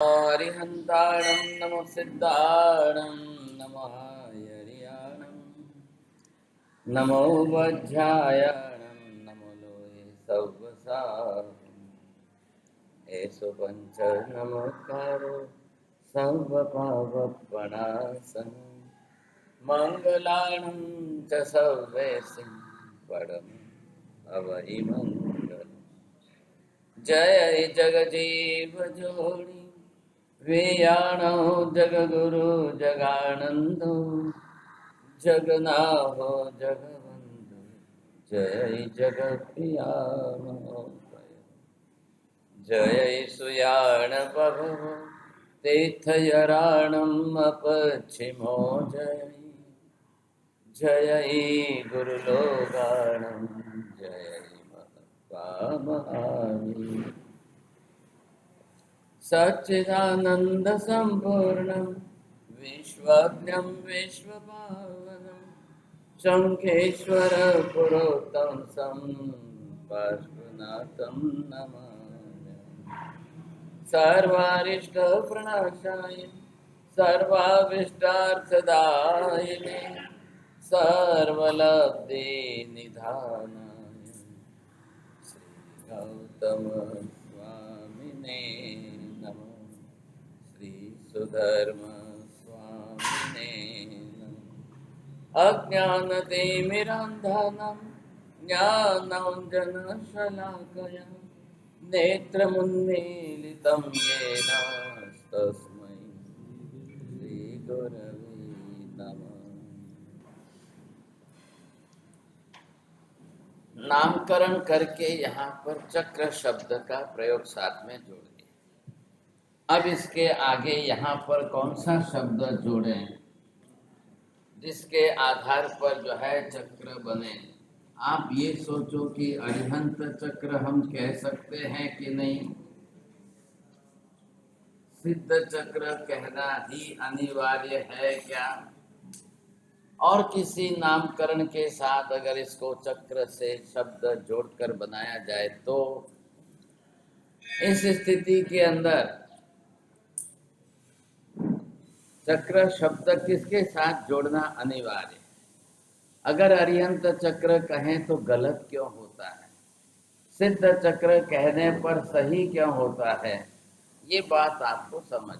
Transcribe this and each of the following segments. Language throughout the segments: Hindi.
हरिहन्ताणं नमः सिद्धाणं नमः हरियाणं नमो वज्रायणं नमो लोहे सव्वसाहम् एषु पञ्च नमोकारो सर्वपावपणासनं मङ्गलानं च सर्वेसिं परम् अवहि मङ्गलम् जय जगजीव जोड़ी वेयाणो जगगुरु जगानंदो जगनाहो जगबंधु जय जगप्रियामो जय सुयाण प्रभु तीर्थयराणम अपच्छिमो जय जय गुरुलोगाणम जय महात्मा सच्चिदानंद संपूर्णं विश्वज्ञं विश्वपावनं शंखेश्वर पुरोत्तम पार्श्वनाथं नमामि सर्वारिष्ट प्रणाशाय सर्वाभीष्टार्थदायिने सर्वलब्धि निधानाय श्री गौतम स्वामिने नमः श्री सुधर्म स्वामिने नमः अज्ञानतिमिरान्धनं ज्ञानाञ्जनशलाकया नेत्रमुन्मीलितं येन तस्मै श्रीगुरवे नमः। नामकरण करके यहाँ पर चक्र शब्द का प्रयोग साथ में जोड़ दिया। अब इसके आगे यहाँ पर कौन सा शब्द जोड़ें जिसके आधार पर जो है चक्र बने। आप ये सोचो कि अरिहंत चक्र हम कह सकते हैं कि नहीं, सिद्ध चक्र कहना ही अनिवार्य है क्या, और किसी नामकरण के साथ अगर इसको चक्र से शब्द जोड़कर बनाया जाए तो इस स्थिति के अंदर चक्र शब्द किसके साथ जोड़ना अनिवार्य। अगर अरिहंत चक्र कहें तो गलत क्यों होता है, सिद्ध चक्र कहने पर सही क्यों होता है, ये बात आपको समझ।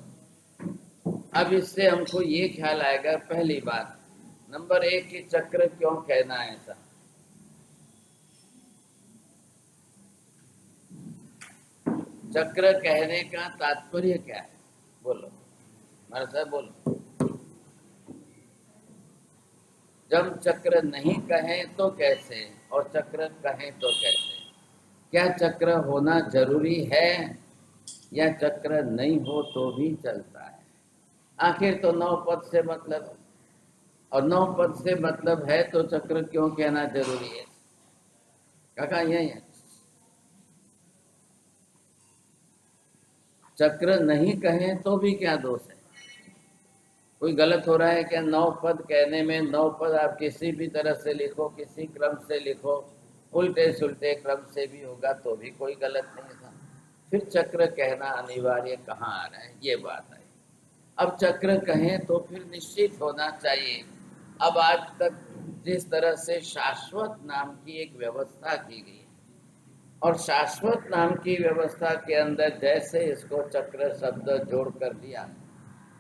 अब इससे हमको ये ख्याल आएगा, पहली बात नंबर 1 कि चक्र क्यों कहना है ऐसा। चक्र कहने का तात्पर्य क्या है, बोलो मेरे साथ बोलो। जब चक्र नहीं कहें तो कैसे, और चक्र कहें तो कैसे। क्या चक्र होना जरूरी है या चक्र नहीं हो तो भी चलता है। आखिर तो 9 पद से मतलब, और 9 पद से मतलब है तो चक्र क्यों कहना जरूरी है। काका यही है, चक्र नहीं कहें तो भी क्या दोष है, कोई गलत हो रहा है क्या। 9 पद कहने में 9 पद आप किसी भी तरह से लिखो, किसी क्रम से लिखो, उल्टे सुलटे क्रम से भी होगा तो भी कोई गलत नहीं था। फिर चक्र कहना अनिवार्य कहाँ आ रहा है, ये बात है। अब चक्र कहें तो फिर निश्चित होना चाहिए। अब आज तक जिस तरह से शाश्वत नाम की एक व्यवस्था की गई, और शाश्वत नाम की व्यवस्था के अंदर जैसे इसको चक्र शब्द जोड़ कर दिया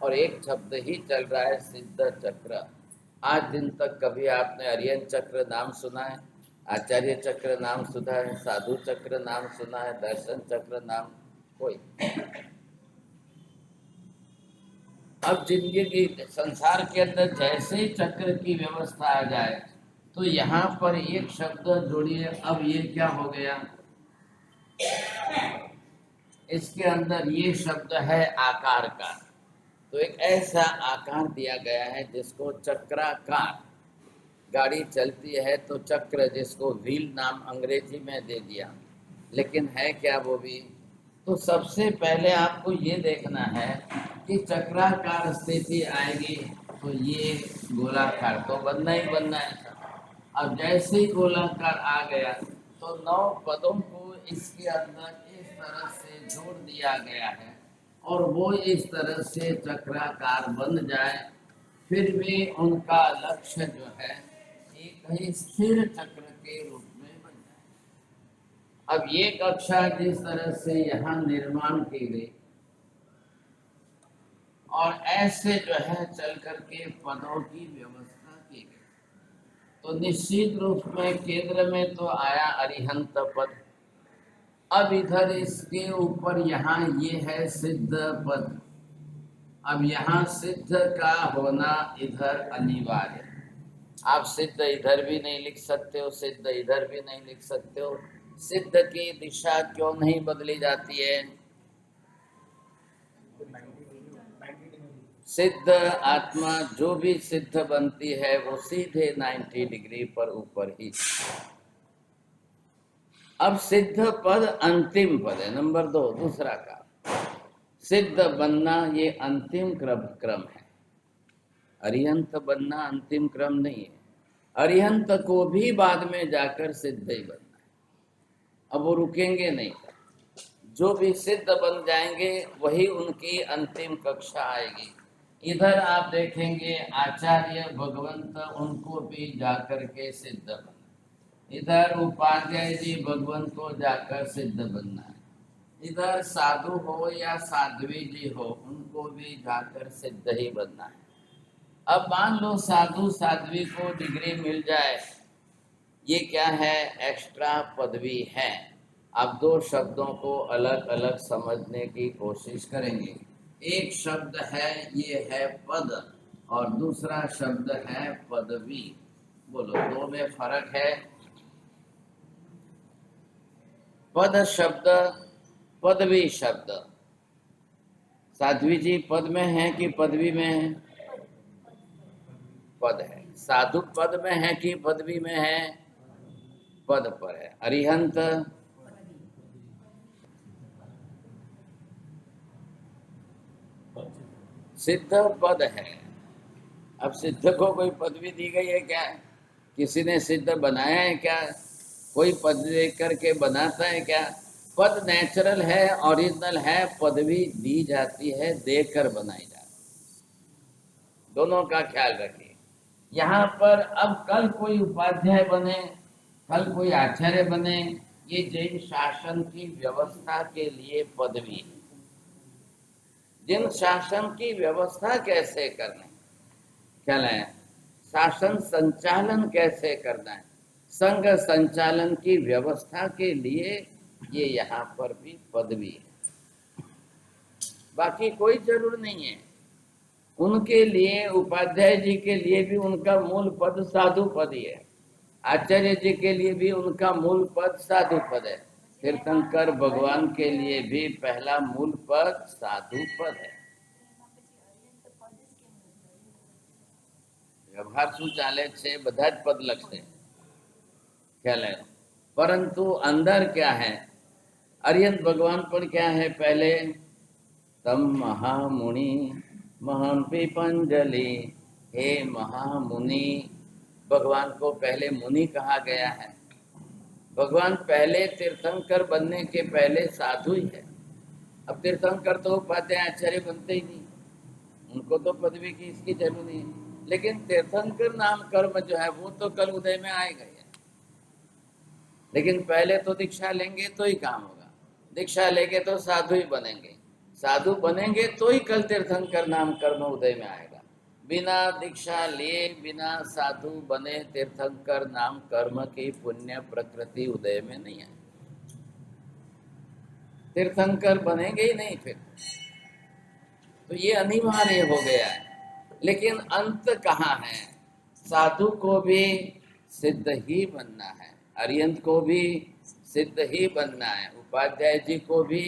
और एक शब्द ही चल रहा है सिद्ध चक्र। आज दिन तक कभी आपने अरियन चक्र नाम सुना है, आचार्य चक्र नाम सुना है, साधु चक्र नाम सुना है, दर्शन चक्र नाम कोई। अब जिंदगी संसार के अंदर जैसे ही चक्र की व्यवस्था आ जाए तो यहाँ पर एक शब्द जोड़िए। अब ये क्या हो गया, इसके अंदर ये शब्द है आकार का, तो एक ऐसा आकार दिया गया है जिसको चक्राकार। गाड़ी चलती है तो चक्र, जिसको व्हील नाम अंग्रेजी में दे दिया, लेकिन है क्या वो भी। तो सबसे पहले आपको ये देखना है कि चक्राकार स्थिति आएगी तो ये गोलाकार तो बनना ही बनना है। अब जैसे ही गोलाकार आ गया तो 9 पदों को इसके अंदर इस तरह से जोड़ दिया गया है, और वो इस तरह से चक्राकार बन जाए, फिर भी उनका लक्ष्य जो है एक ही स्थिर चक्र के रूप में बन जाए। अब ये कक्षा जिस तरह से यहाँ निर्माण की गई और ऐसे जो है चल करके पदों की व्यवस्था की गई, तो निश्चित रूप में केंद्र में तो आया अरिहंत पद। अब इधर इसके ऊपर यहाँ ये है सिद्ध पद। अब यहाँ सिद्ध का होना इधर अनिवार्य। आप सिद्ध इधर भी नहीं लिख सकते हो, सिद्ध इधर भी नहीं लिख सकते हो। सिद्ध की दिशा क्यों नहीं बदली जाती है? सिद्ध आत्मा जो भी सिद्ध बनती है वो सीधे 90 डिग्री पर ऊपर ही। अब सिद्ध पद अंतिम पद है, नंबर 2 दूसरा का। सिद्ध बनना ये अंतिम क्रम है, अरिहंत बनना अंतिम क्रम नहीं है। अरिहंत को भी बाद में जाकर सिद्ध ही बनना है, अब वो रुकेंगे नहीं। जो भी सिद्ध बन जाएंगे वही उनकी अंतिम कक्षा आएगी। इधर आप देखेंगे आचार्य भगवंत, उनको भी जाकर के सिद्ध बनना, इधर उपाध्याय जी भगवंत को जाकर सिद्ध बनना है, इधर साधु हो या साध्वी जी हो उनको भी जाकर सिद्ध ही बनना है। अब मान लो साधु साध्वी को डिग्री मिल जाए, ये क्या है? एक्स्ट्रा पदवी है। अब 2 शब्दों को अलग अलग समझने की कोशिश करेंगे। एक शब्द है, ये है पद, और दूसरा शब्द है पदवी। बोलो, 2 में फर्क है। पद शब्द, पदवी शब्द। साध्वी जी पद में है कि पदवी में है? पद है। साधु पद में है कि पदवी में है? पद पर है। अरिहंत सिद्ध पद है। अब सिद्ध को कोई पदवी दी गई है क्या? किसी ने सिद्ध बनाया है क्या? कोई पद दे करके बनाता है क्या? पद नेचुरल है, ओरिजिनल है, पदवी दी जाती है, देकर बनाई जाती है। दोनों का ख्याल रखिए। यहाँ पर अब कल कोई उपाध्याय बने, कल कोई आचार्य बने, ये जैन शासन की व्यवस्था के लिए पदवी है। जिन शासन की व्यवस्था कैसे करना है, क्या है, शासन संचालन कैसे करना है, संघ संचालन की व्यवस्था के लिए ये यहाँ पर भी पदवी है। बाकी कोई जरूर नहीं है। उनके लिए, उपाध्याय जी के लिए भी उनका मूल पद साधु पद ही है। आचार्य जी के लिए भी उनका मूल पद साधु पद है। तीर्थंकर भगवान के लिए भी पहला मूल पद साधु पद है। व्यवहार शू चाले छे, બધા જ પદ લખશે, ખ્યાલ है। परंतु अंदर क्या है? अरिहंत भगवान पर क्या है? पहले तम महामुनि महंपि पंजलि, हे महामुनि। भगवान को पहले मुनि कहा गया है। भगवान पहले तीर्थंकर बनने के पहले साधु ही है। अब तीर्थंकर तो उपाध्याय आचार्य बनते ही नहीं, उनको तो पदवी की इसकी जरूरत नहीं है। लेकिन तीर्थंकर नाम कर्म जो है वो तो कल उदय में आएगा ही। लेकिन पहले तो दीक्षा लेंगे तो ही काम होगा, दीक्षा लेंगे तो साधु ही बनेंगे, साधु बनेंगे तो ही कल तीर्थंकर नाम कर्म उदय में आएगा। बिना दीक्षा लिए, बिना साधु बने तीर्थंकर नाम कर्म की पुण्य प्रकृति उदय में नहीं है। तीर्थंकर बनेंगे ही नहीं फिर, तो ये अनिवार्य हो गया है। लेकिन अंत कहाँ है? साधु को भी सिद्ध ही बनना है, अरिहंत को भी सिद्ध ही बनना है, उपाध्याय जी को भी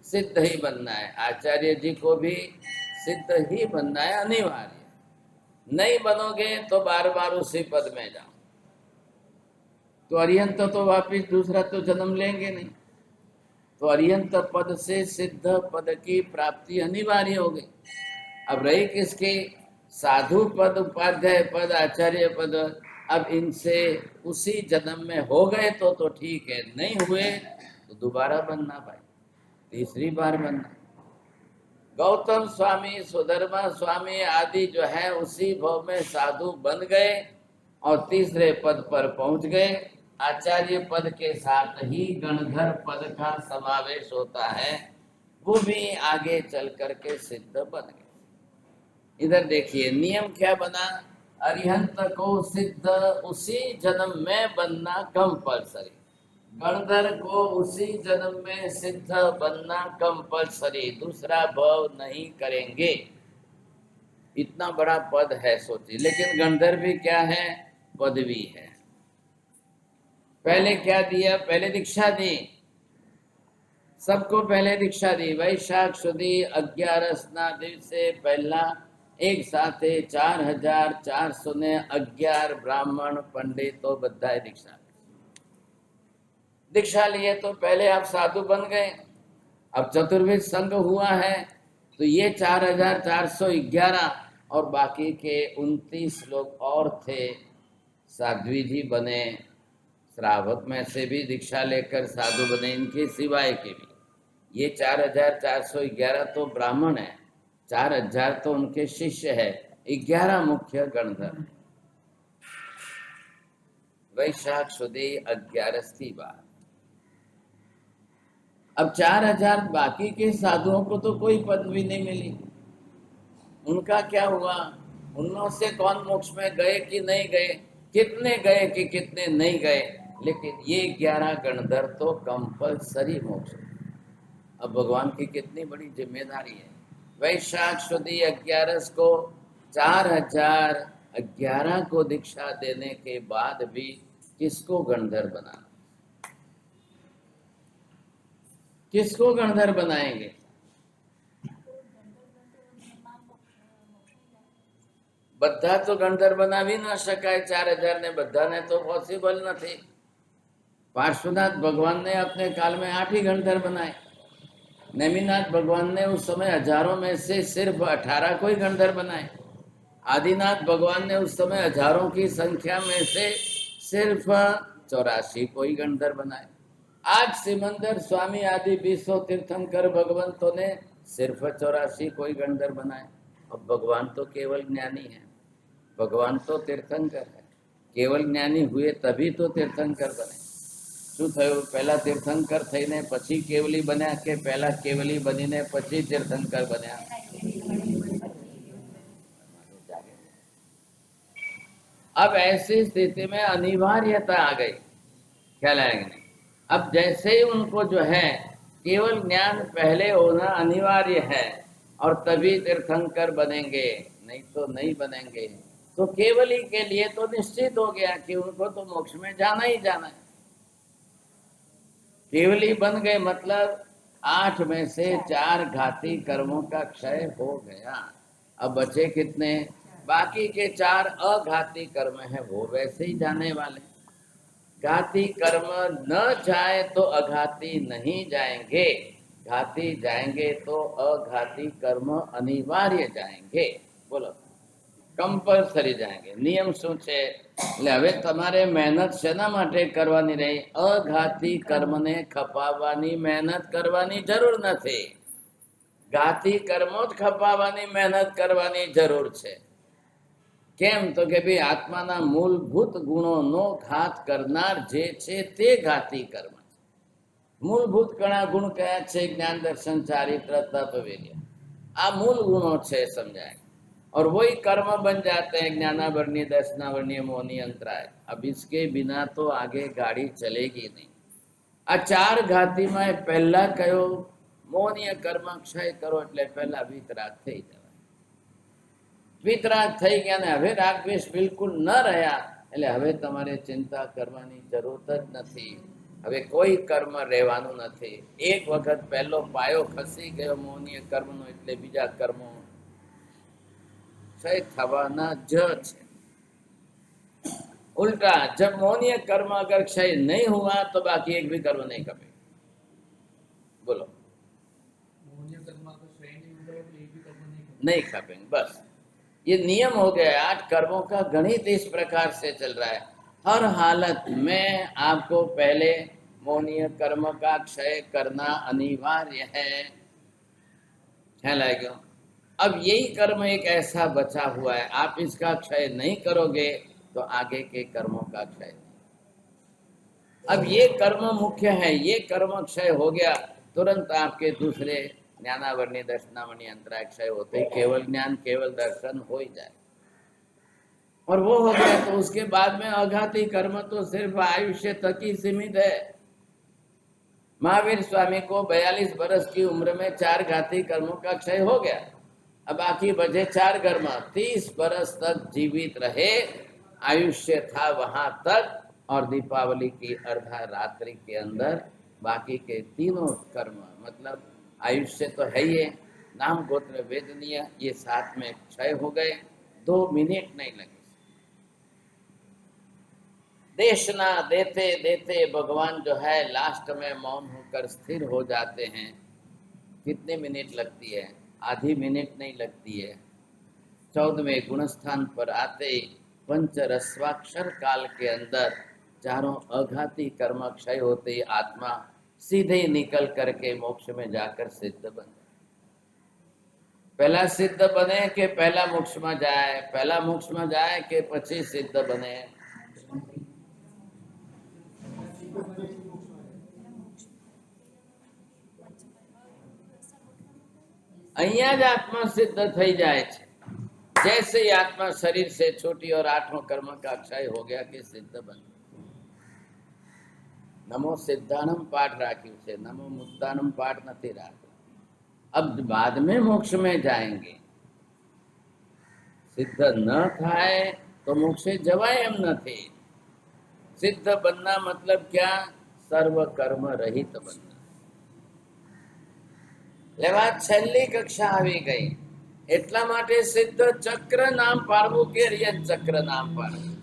सिद्ध ही बनना है, आचार्य जी को भी सिद्ध ही बनना है, अनिवार्य। नहीं बनोगे तो बार बार उसी पद में जाओ, तो अरिहंत तो वापिस दूसरा तो जन्म लेंगे नहीं। तो अरिहंत पद से सिद्ध पद की प्राप्ति अनिवार्य हो गई। अब रही किसके? साधु पद, उपाध्याय पद, आचार्य पद। अब इनसे उसी जन्म में हो गए तो ठीक है, नहीं हुए तो दोबारा बनना भाई, तीसरी बार बनना। गौतम स्वामी, सुधर्मा स्वामी आदि जो है उसी भाव में साधु बन गए और तीसरे पद पर पहुंच गए। आचार्य पद के साथ ही गणधर पद का समावेश होता है, वो भी आगे चल करके सिद्ध बन गए। इधर देखिए नियम क्या बना, अरिहंत को सिद्ध उसी जन्म में बनना कंपलसरी, गणधर को उसी जन्म में सिद्ध बनना कंपलसरी, दूसरा भाव नहीं करेंगे। इतना बड़ा पद है सोचिए, लेकिन गणधर भी क्या है, पदवी है। पहले क्या दिया, पहले दीक्षा दी, सबको पहले दीक्षा दी। वैशाख सुदी 11 દિવસે पहला एक साथ 4411 ब्राह्मण पंडितों बधाए दीक्षा लिए। तो पहले आप साधु बन गए, अब चतुर्वेद संघ हुआ है तो ये 4411 और बाकी के 29 लोग और थे, साध्वी जी बने, श्रावक में से भी दीक्षा लेकर साधु बने, इनके सिवाय के भी। ये 4411 तो ब्राह्मण है, 4000 तो उनके शिष्य है, 11 मुख्य गणधर। वैशाख सुदी 11 बार। अब 4000 बाकी के साधुओं को तो कोई पदवी नहीं मिली, उनका क्या हुआ, उनमें से कौन मोक्ष में गए कि नहीं गए, कितने गए कि कितने नहीं गए, लेकिन ये 11 गणधर तो कंपलसरी मोक्ष। अब भगवान की कितनी बड़ी जिम्मेदारी है। वैशाख सुदी 11 को 4011 को दीक्षा देने के बाद भी किसको गणधर बनाना, किसको गणधर बनाएंगे। બધા તો ગણધર બનાવી ન શકાય, 4000 ने બધા ने तो पॉसिबल नहीं। पार्श्वनाथ भगवान ने अपने काल में 8 ही गणधर बनाए, नेमिनाथ भगवान ने उस समय हजारों में से सिर्फ 18 को ही गणधर बनाए, आदिनाथ भगवान ने उस समय हजारों की संख्या में से सिर्फ 84 को ही गणधर बनाए। आज सिमंदर स्वामी आदि 200 तीर्थंकर भगवंतों ने सिर्फ 84 को ही गणधर बनाए। अब भगवान तो केवल ज्ञानी है, भगवान तो तीर्थंकर है, केवल ज्ञानी हुए तभी तो तीर्थंकर बने। શું થયું, પહેલા તીર્થંકર થઈને પછી કેવલી બન્યા કે પહેલા કેવલી બનીને પછી તીર્થંકર બન્યા? अब ऐसी स्थिति में अनिवार्यता आ गई, ख्याल आएगा नहीं। अब जैसे ही उनको जो है केवल ज्ञान पहले होना अनिवार्य है और तभी तीर्थंकर बनेंगे, नहीं तो नहीं बनेंगे। तो केवली के लिए तो निश्चित हो गया कि उनको तो मोक्ष में जाना ही जाना है। केवली बन गए मतलब 8 में से 4 घाती कर्मों का क्षय हो गया। अब बचे कितने, बाकी के 4 अघाती कर्म है, वो वैसे ही जाने वाले। घाती कर्म न जाए तो अघाती नहीं जाएंगे, घाती जाएंगे तो अघाती कर्म अनिवार्य जाएंगे। बोलो, कंपलसरी जाएंगे। नियम શું છે, એટલે હવે તમારે મહેનત શેના માટે કરવાની રહી, અઘાતી કર્મને ખપાવવાની મહેનત કરવાની જરૂર નથી, ઘાતી કર્મો જ ખપાવવાની મહેનત કરવાની જરૂર છે। કેમ તો કે ભાઈ આત્માના મૂળભૂત ગુણોનો ઘાત કરનાર જે છે તે ઘાતી કર્મ છે। મૂળભૂત કણા ગુણ કયા છે, જ્ઞાન દર્શન ચારિત્ર તત્વવીર્ય, આ મૂળ ગુણો છે, સમજાય। और वही कर्म बन जाते हैं, ज्ञानावर्णीय दर्शनावर्णीय मोहनी अंतराय। अब इसके बिना तो आगे गाड़ी चलेगी नहीं। आ 4 घाती में पहला कहो मोहनीय कर्म क्षय करो એટલે પહેલા વિતરાગ થઈ જવાય। વિતરાગ થઈ ગયા ને હવે રાગ દ્વેષ બિલકુલ ન રહ્યા એટલે હવે તમારે ચિંતા કરવાની જરૂરત જ નથી, હવે કોઈ કર્મ રહેવાનું નથી। એક વખત પહેલો પાયો ખસી ગયો મોહનીય કર્મનો એટલે બીજા કર્મો क्षय थवाना ज छे। उल्टा जब मोहनीय कर्म अगर क्षय नहीं हुआ तो बाकी एक भी कर्म नहीं खपे। बोलो, मोहनीय कर्म अगर क्षय नहीं हुआ तो एक भी कर्म नहीं खपेंगे। बस ये नियम हो गया। 8 कर्मों का गणित इस प्रकार से चल रहा है। हर हालत में आपको पहले मोहनीय कर्म का क्षय करना अनिवार्य है। है लाइक। अब यही कर्म एक ऐसा बचा हुआ है, आप इसका क्षय नहीं करोगे तो आगे के कर्मों का क्षय नहीं। अब ये कर्म मुख्य है, ये कर्म क्षय हो गया, तुरंत आपके दूसरे ज्ञानावरणी दर्शनावरणी अंतराय क्षय होते ही केवल ज्ञान केवल दर्शन हो ही जाए। और वो हो गया तो उसके बाद में अघाती कर्म तो सिर्फ आयुष्य तक ही सीमित है। महावीर स्वामी को 42 वर्ष की उम्र में 4 घाती कर्मों का क्षय हो गया। अब बाकी बचे 4 कर्म, 30 वर्ष तक जीवित रहे, आयुष्य था वहां तक, और दीपावली की अर्धा रात्रि के अंदर बाकी के तीनों कर्म, मतलब आयुष्य तो है ही, नाम गोत्र वेदनीय, ये साथ में क्षय हो गए। 2 मिनट नहीं लगे। देशना देते देते भगवान जो है लास्ट में मौन होकर स्थिर हो जाते हैं। कितने मिनट लगती है? आधी मिनट नहीं लगती है। 14वें गुणस्थान पर आते पंचरस्वाक्षर काल के अंदर चारों अघाती कर्म क्षय होते ही आत्मा सीधे निकल करके मोक्ष में जाकर सिद्ध बने। पहला सिद्ध बने कि पहला मोक्ष में जाए, पहला मोक्ष में जाए कि પછી सिद्ध बने? અહીંયા જ आत्मा सिद्ध થઈ જાય છે। जैसे ही आत्मा शरीर से छूटी और 8वां कर्म का क्षय हो गया कि सिद्ध बन। नमो सिद्धानम पाठ राख्યું છે, नमो मुक्तानम पाठ નથી રાખ્યું। अब बाद में मोक्ष में जाएंगे, सिद्ध न थाय तो मोक्षे जवाय एम નથી। सिद्ध बनना मतलब क्या? सर्व कर्म रहित बनना। लेवा छेल्ली कक्षा આવી ગઈ, એટલા માટે સિદ્ધ ચક્ર નામ પાડવું કે અરિયંત ચક્ર નામ પાડવું।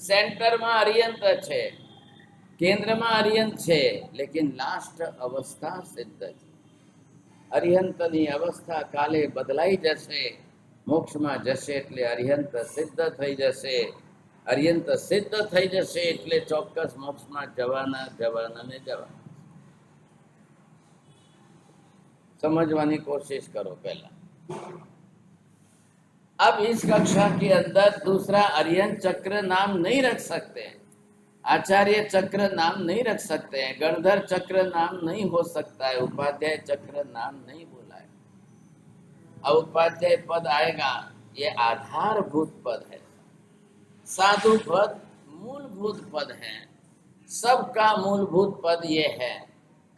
સેન્ટરમાં અરિયંત છે, કેન્દ્રમાં અરિયંત છે, लेकिन लास्ट अवस्था सिद्ध છે। અરિહંતની અવસ્થા કાલે બદલાઈ જશે, મોક્ષમાં જશે એટલે અરિહંત સિદ્ધ થઈ જશે। અરિહંત સિદ્ધ થઈ જશે એટલે ચોક્કસ મોક્ષમાં જવાના જવાના ને જવાના। समझवानी कोशिश करो पहला। अब इस कक्षा के अंदर दूसरा अरियंत चक्र नाम नहीं रख सकते हैं, आचार्य चक्र नाम नहीं रख सकते हैं, गणधर चक्र नाम नहीं हो सकता है, उपाध्याय चक्र नाम नहीं बोला है। अब उपाध्याय पद आएगा, ये आधारभूत पद है। साधु पद मूलभूत पद है, सबका मूलभूत पद ये है।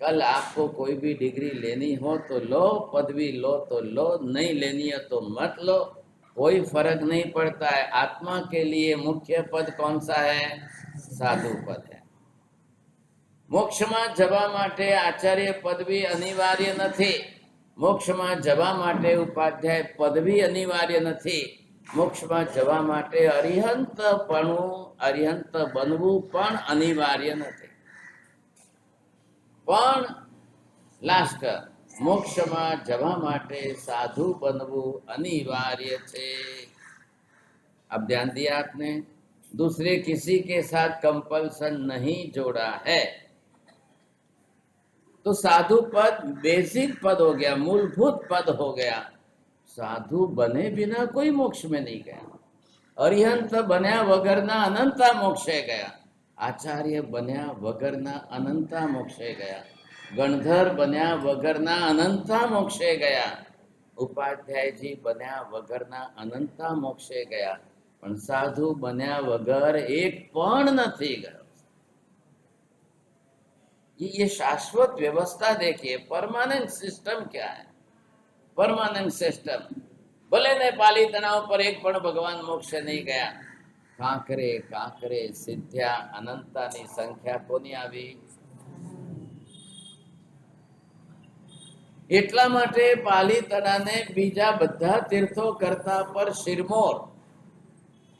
कल आपको कोई भी डिग्री लेनी हो तो लो, पदवी लो तो लो, नहीं लेनी है तो मत लो, कोई फर्क नहीं पड़ता है। आत्मा के लिए मुख्य पद कौन सा है? साधु पद है। मोक्ष में जवा माटे आचार्य पदवी अनिवार्य नहीं, मोक्ष में जवा माटे उपाध्याय पदवी अनिवार्य नहीं, मोक्ष में जवा माटे अरिहंत बनवू पण अनिवार्य नहीं। પણ લાસ્ટ મોક્ષમાં જવા માટે સાધુ બનવું અનિવાર્ય છે। अब ध्यान दिया आपने, दूसरे किसी के साथ कंपल्सन नहीं जोड़ा है, तो साधु पद बेसिक पद हो गया, मूलभूत पद हो गया। साधु बने बिना कोई मोक्ष में नहीं गया, अरिहंत बन्या वगरना अनंता मोक्षे गया, आचार्य बन्या वगरना अनंता मोक्षे गया, गणधर बन्या वगरना अनंता मोक्षे गया, उपाध्याय जी बन्या वगरना अनंता मोक्षे गया, पण साधु बन्या वगर एक पण नहीं गयो। ये शाश्वत व्यवस्था देखिए, परमानेंट सिस्टम क्या है? Permanent system. भले ने पाली तनाव पर एक पण भगवान मोक्ष नहीं गया। कांकरे कांकरे सिद्ध्या अनंतानी संख्या कोनी आवी? એટલા માટે પાલીતાણાને બીજા બધા તીર્થો કરતા પર શિરમોર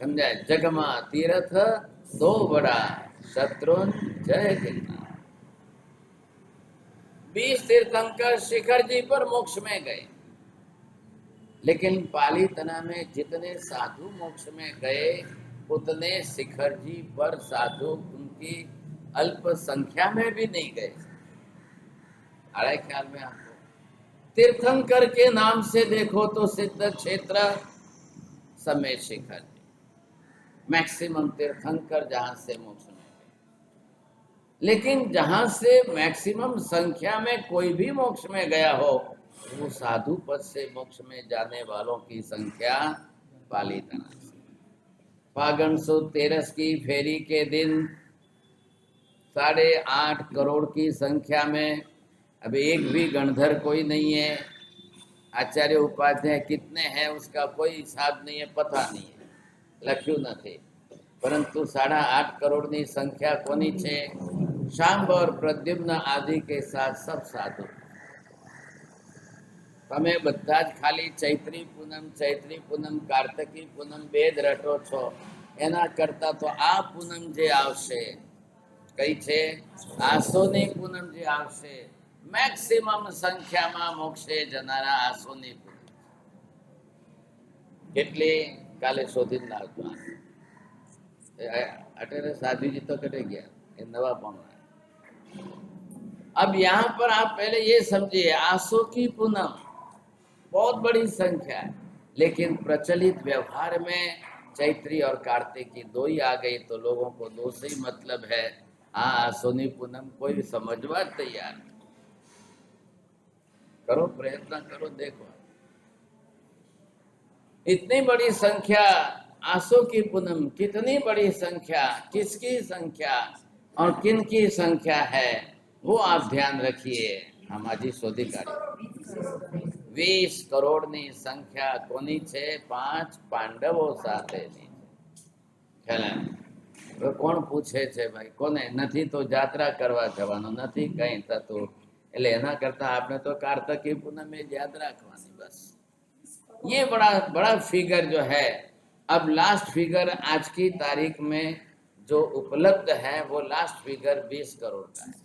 સમજાય। જગમાં તીર્થ દો બડા, શત્રુન જય गिरनार। 20 तीर्थंकर शिखर जी पर मोक्ष में गए, लेकिन पालीताना में जितने साधु मोक्ष में गए उतने शिखर जी पर साधु उनकी अल्प संख्या में भी नहीं गए। आ रहा है ख्याल में आपको? तीर्थंकर के नाम से देखो तो सिद्ध क्षेत्र समय शिखर, मैक्सिमम तीर्थंकर जहां से मोक्ष में गए। लेकिन जहां से मैक्सिमम संख्या में कोई भी मोक्ष में गया हो, वो साधु पद से मोक्ष में जाने वालों की संख्या पालीताना से। फागुन सुद 13 की फेरी के दिन 8.5 करोड़ की संख्या में अब एक भी गणधर कोई नहीं है। आचार्य उपाध्याय कितने हैं उसका कोई हिसाब नहीं है, पता नहीं है, लख्यू નથી, परंतु 8.5 करोड़ની संख्या कोनी छे? शांब और प्रद्युम्न आदि के साथ सब साधु। તમે બધા જ ખાલી ચૈત્રી પૂનમ કાર્તકી પૂનમ બેદ રટો છો, એના કરતા તો આ પૂનમ જે આવશે, કઈ છે? આસોની પૂનમ જે આવશે, મેક્સિમમ સંખ્યામાં મોક્ષે જનારા આસોની પૂનમ કેટલી કાલે શોધીને લાવજો। अटेरे साधु जी तो कटे गया, ये नवा पाना। अब यहाँ पर आप पहले ये समझिए, आसो की पूनम बहुत बड़ी संख्या है, लेकिन प्रचलित व्यवहार में चैत्री और कार्तिकी 2 ही आ गई, तो लोगों को 2 से ही मतलब है। आसोनी पूनम कोई समझवा तैयार नहीं। करो प्रयत्न करो, देखो इतनी बड़ी संख्या आसो की पूनम, कितनी बड़ी संख्या, किसकी संख्या और किन की संख्या है, वो आप ध्यान रखिए। हमारी शोधी काढ़ी 20 करोड़नी संख्या कोनी छे? 5 पांडवों साथेनी छे। तो कोण पूछे छे भाई, कोने नथी तो यात्रा करवा जवानो नथी कई थतुं, એટલે એના કરતા આપણે तो कार्तिकी पूनम याद रखवानी बस। ये बड़ा फिगर जो है, अब लास्ट फिगर आज की तारीख में जो उपलब्ध है वो लास्ट फिगर 20 करोड़ का है,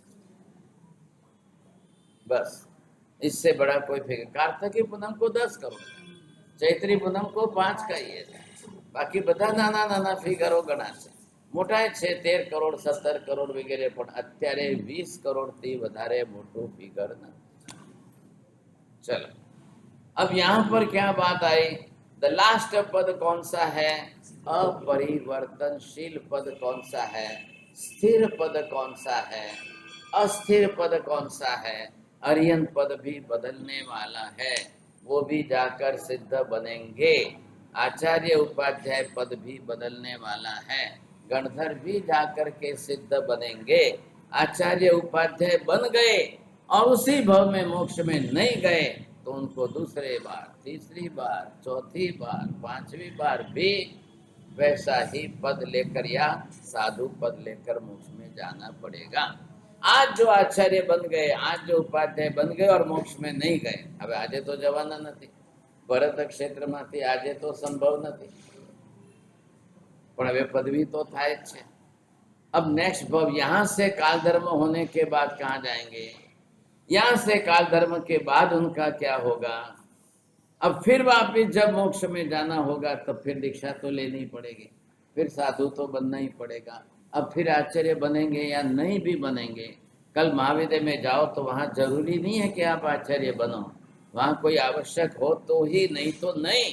बस। इससे बड़ा कोई फिगर, कार्तिकी पूनम को 10 करोड़, चैत्री पूनम को 5 का ही है, बाकी બધા નાના ફિગરો ગણા છે। મોટા છે 13 કરોડ 17 કરોડ વગેરે, પણ અત્યારે 20 કરોડ થી વધારે મોટું ફિગર નથી। चलो, अब यहाँ पर क्या बात आई? द लास्ट पद कौन सा है? अपरिवर्तनशील पद कौन सा है? स्थिर पद कौन सा है? अस्थिर पद कौन सा है? अर्यन पद भी बदलने वाला है, वो भी जाकर सिद्ध बनेंगे। आचार्य उपाध्याय पद भी बदलने वाला है, गणधर भी जाकर के सिद्ध बनेंगे। आचार्य उपाध्याय बन गए और उसी भव में मोक्ष में नहीं गए, तो उनको दूसरे बार, तीसरी बार, चौथी बार, 5वीं बार भी वैसा ही पद लेकर या साधु पद लेकर मोक्ष में जाना पड़ेगा। आज जो आचार्य बन गए, आज जो उपाध्याय बन गए और मोक्ष में नहीं गए, अब आजे तो जवाना नहीं, भरत क्षेत्र में आजे तो संभव नहीं, पर हवे पदवी तो थाय ज छे। अब नेक्स्ट भव, यहाँ से काल धर्म होने के बाद कहाँ जाएंगे? यहाँ से काल धर्म के बाद उनका क्या होगा? अब फिर वापिस जब मोक्ष में जाना होगा, तब फिर दीक्षा तो लेनी पड़ेगी, फिर साधु तो बनना ही पड़ेगा। अब फिर आचार्य बनेंगे या नहीं भी बनेंगे। कल महाविद्यालय में जाओ तो वहाँ जरूरी नहीं है कि आप आचार्य बनो, वहाँ कोई आवश्यक हो तो ही, नहीं तो नहीं,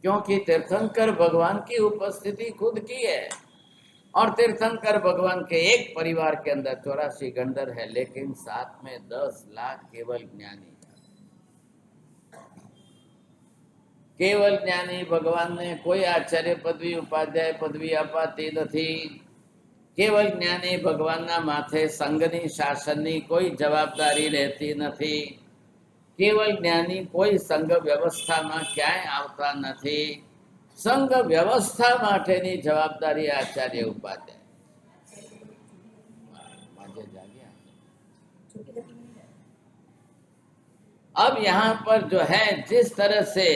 क्योंकि तीर्थंकर भगवान की उपस्थिति खुद की है। और तीर्थंकर भगवान के एक परिवार के अंदर 84 गणधर है, लेकिन साथ में 10 लाख केवल ज्ञानी। केवल ज्ञानी भगवान ने कोई आचार्य पदवी उपाध्याय पदवी अपाती नहीं। केवल ज्ञानी भगवान ना माथे संघनी शासननी कोई जवाबदारी रहती नहीं। केवल ज्ञानी कोई संघ व्यवस्था में क्याय आवता नहीं। संघ व्यवस्था माटेनी जवाबदारी आचार्य उपाध्याय। अब यहाँ पर जो है, जिस तरह से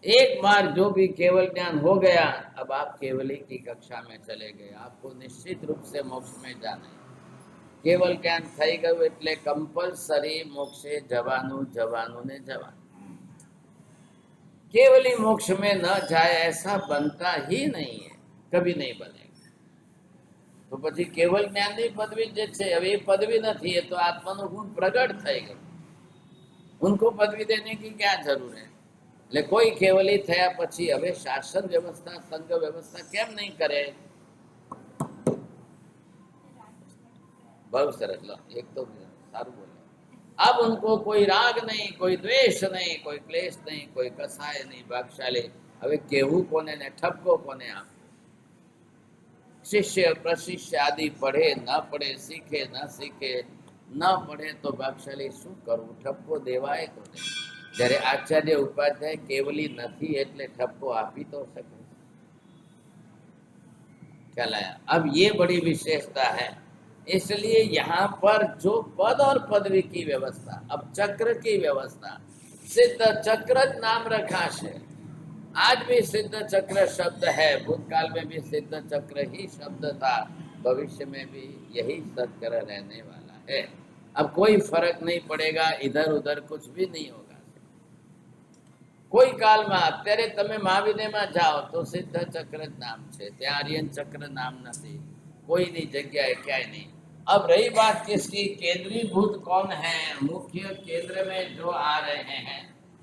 एक बार जो भी केवल ज्ञान हो गया, अब आप केवली की कक्षा में चले गए, आपको निश्चित रूप से मोक्ष में जाना है। केवल ज्ञान थई गયું એટલે कंपलसरी मोक्षे जवानु जवानु ने जवान। केवली मोक्ष में न जाए ऐसा बनता ही नहीं है, कभी नहीं बनेगा। तो પછી केवल ज्ञान ની પદવી જે છે, હવે એ પદવી નથી, એ તો આત્માનો ગુણ પ્રગટ થઈ ગયો। उनको पदवी देने की क्या जरूर है? એટલે કોઈ કેવલી થયા પછી હવે શાસન વ્યવસ્થા સંઘ વ્યવસ્થા કેમ નહીં કરે? बहुत सरस लो, एक तो सारू बोले। अब उनको कोई राग नहीं, कोई द्वेष नहीं, कोई क्लेश नहीं, कोई कसाय नहीं, भागशाली। હવે કેવું કોને ને ઠપકો કોને આપ? शिष्य प्रशिष्य आदि पढ़े न पढ़े, सीखे न सीखे, न पढ़े तो भागशाली शू करવું? ઠપકો દેવાય તો નહીં। જ્યારે આચાર્ય ઉપાધ્યાય કેવલી નથી એટલે ઠપકો આપી તો શકે। ख्याल आया? अब ये बड़ी विशेषता है। इसलिए यहाँ पर जो पद और पदवी की व्यवस्था, अब चक्र की व्यवस्था, सिद्ध चक्र नाम रखा है। आज भी सिद्ध चक्र शब्द है, भूतकाल में भी सिद्ध चक्र ही शब्द था, भविष्य में भी यही चक्र रहने वाला है। अब कोई फर्क नहीं पड़ेगा, इधर उधर कुछ भी नहीं होगा। કોઈ કાલમાં અત્યારે તમે મહાવિદ્યમાં જાઓ તો સિદ્ધ ચક્ર જ નામ છે, ત્યાં આર્યન ચક્ર નામ નથી, કોઈની જગ્યાએ ક્યાંય નહીં। अब रही बात किसकी, केंद्रीभूत कौन है, मुख्य केंद्र में जो आ रहे हैं,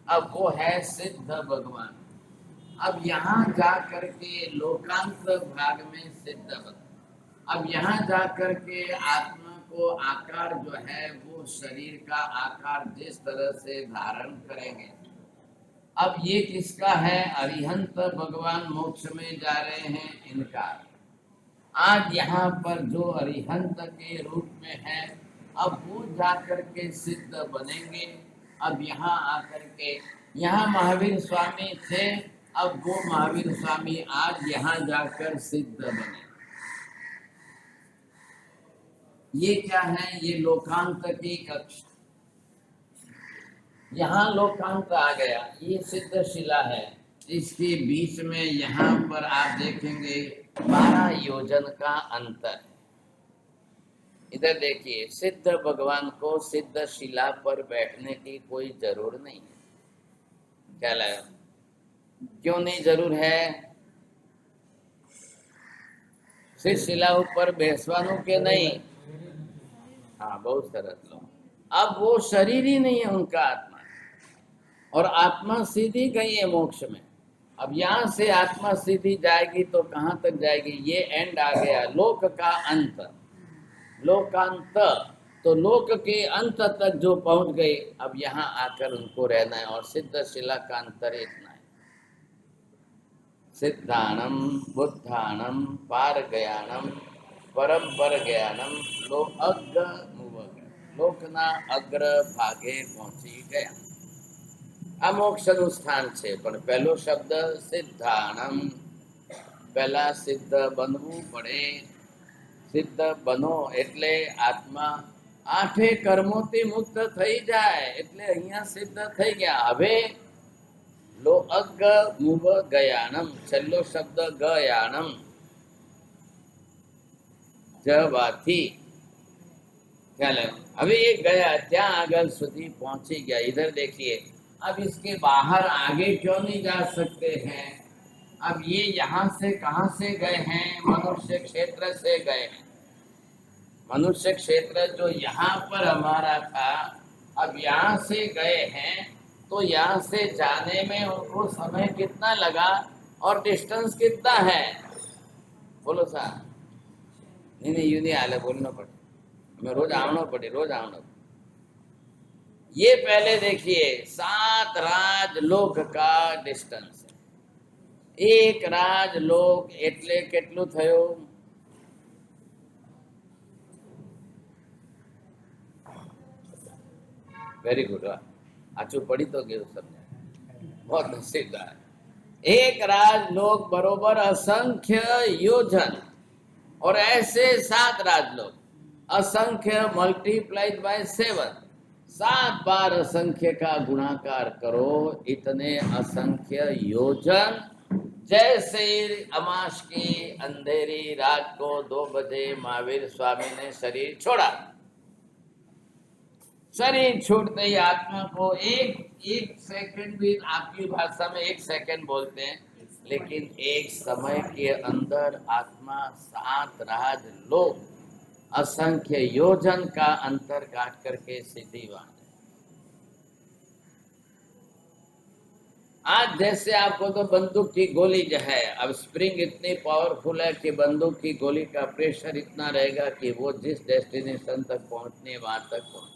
अब वो है सिद्ध भगवान। अब यहाँ जा करके लोकांत भाग में सिद्ध भगवान, अब यहाँ जा करके आत्मा को आकार जो है वो शरीर का आकार जिस तरह से धारण करेंगे। अब ये किसका है, अरिहंत भगवान मोक्ष में जा रहे हैं इनका। आज यहाँ पर जो अरिहंत के रूप में है, अब वो जाकर के सिद्ध बनेंगे। अब यहाँ आकर के, यहाँ महावीर स्वामी थे, अब वो महावीर स्वामी आज यहाँ जाकर सिद्ध बने। ये क्या है, ये लोकांत की कक्ष, यहाँ लोकांत आ गया, ये सिद्ध शिला है। इसके बीच में यहाँ पर आप देखेंगे 12 योजन का अंतर। इधर देखिए, सिद्ध भगवान को सिद्ध शिला पर बैठने की कोई जरूर नहीं है। क्या लगा? क्यों नहीं जरूर है? सिद्ध शिला ऊपर બેસવાનું के नहीं? हाँ, बहुत सरस लोग। अब वो शरीर ही नहीं है उनका, आत्मा, और आत्मा सीधी गई है मोक्ष में। अब यहाँ से आत्मा सीधी जाएगी तो कहाँ तक जाएगी? ये एंड आ गया, लोक का अंत, लोकांत। तो लोक के अंत तक जो पहुंच गए, अब यहाँ आकर उनको रहना है। और सिद्ध शिला का अंतर इतना है, सिद्धानम बुद्धानम पारगयानम परम पर ज्ञानम लोकना अग्र भागे पहुंची गया। आ मोक्षનું સ્થાન છે, પણ પહેલો શબ્દ સિદ્ધાણમ, પહેલા સિદ્ધ બનવું પડે। સિદ્ધ બનો એટલે આત્મા 8 કર્મોથી મુક્ત થઈ જાય, એટલે અહીંયા સિદ્ધ થઈ ગયા। હવે લો અગ મુવ ગયાનમ, છેલ્લો શબ્દ ગયાનમ, જવાથી ખ્યાલ આવ્યો। હવે એ ગયા ત્યાં આગળ સુધી પહોંચી ગયા। इधर देखिए, अब इसके बाहर आगे क्यों नहीं जा सकते हैं? अब ये यहाँ से कहाँ से गए हैं? मनुष्य क्षेत्र से गए हैं। मनुष्य क्षेत्र जो यहाँ पर हमारा था, अब यहाँ से गए हैं, तो यहाँ से जाने में उनको समय कितना लगा और डिस्टेंस कितना है? बोलो साहब। नहीं, यूं नहीं हाले, बोलना पड़े, हमें रोज आवना पड़े, रोज आवना। ये पहले देखिए, 7 राजलोक का डिस्टेंस है। एक राजलोक એટલે કેટલું થયું? वेरी गुड, आचू पड़ी तो गए समझा, बहुत नसीबदार। एक राजलोक बरोबर असंख्य योजन, और ऐसे 7 राजलोक, असंख्य मल्टीप्लाइड बाय 7, 7 बार असंख्य का गुणाकार करो, इतने असंख्य योजन। जैसे अमास की अंधेरी रात को 2 बजे महावीर स्वामी ने शरीर छोड़ा, शरीर छूटते ही आत्मा को एक सेकंड भी, आपकी भाषा में 1 सेकंड बोलते हैं, लेकिन एक समय के अंदर आत्मा 7 राजलोक असंख्य योजन का अंतर काट करके सीधी वहां। आज जैसे आपको तो बंदूक की गोली जो है, अब स्प्रिंग इतनी पावरफुल है कि बंदूक की गोली का प्रेशर इतना रहेगा कि वो जिस डेस्टिनेशन तक पहुंचने वहां तक पहुंच।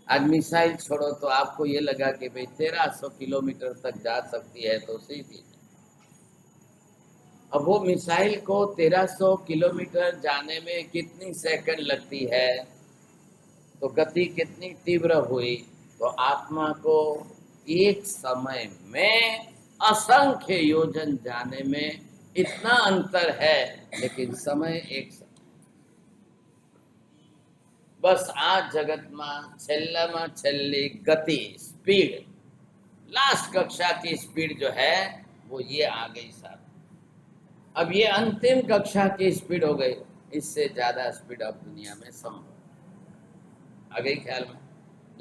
आज मिसाइल छोड़ो तो आपको ये लगा कि भाई 1300 किलोमीटर तक जा सकती है तो सीधी। अब वो मिसाइल को 1300 किलोमीटर जाने में कितनी सेकंड लगती है, तो गति कितनी तीव्र हुई, तो आत्मा को एक समय में असंख्य योजन जाने में इतना अंतर है, लेकिन समय एक समय। बस आ जगत में छेल्ला छेल्ली गति स्पीड, लास्ट कक्षा की स्पीड जो है वो ये आ गई साहब। अब ये अंतिम कक्षा की स्पीड हो गई, इससे ज्यादा स्पीड अब दुनिया में संभव आ गई ख्याल में।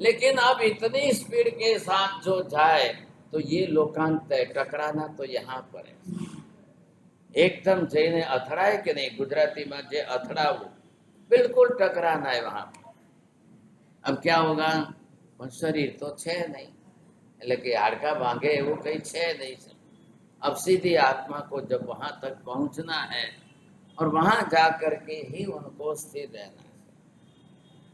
लेकिन अब इतनी स्पीड के साथ जो जाए तो ये लोकांत है, टकराना तो यहाँ पर है। एकदम जैने અથડાય કે नहीं, गुजराती में जे અથડાવું बिल्कुल टकराना है वहां पर। अब क्या होगा, शरीर तो छे नहीं, એટલે કે हाड़का भांगे એવું कहीं छे नहीं। अब सीधी आत्मा को जब वहां तक पहुंचना है और वहां जाकर के ही उनको स्थिर रहना है।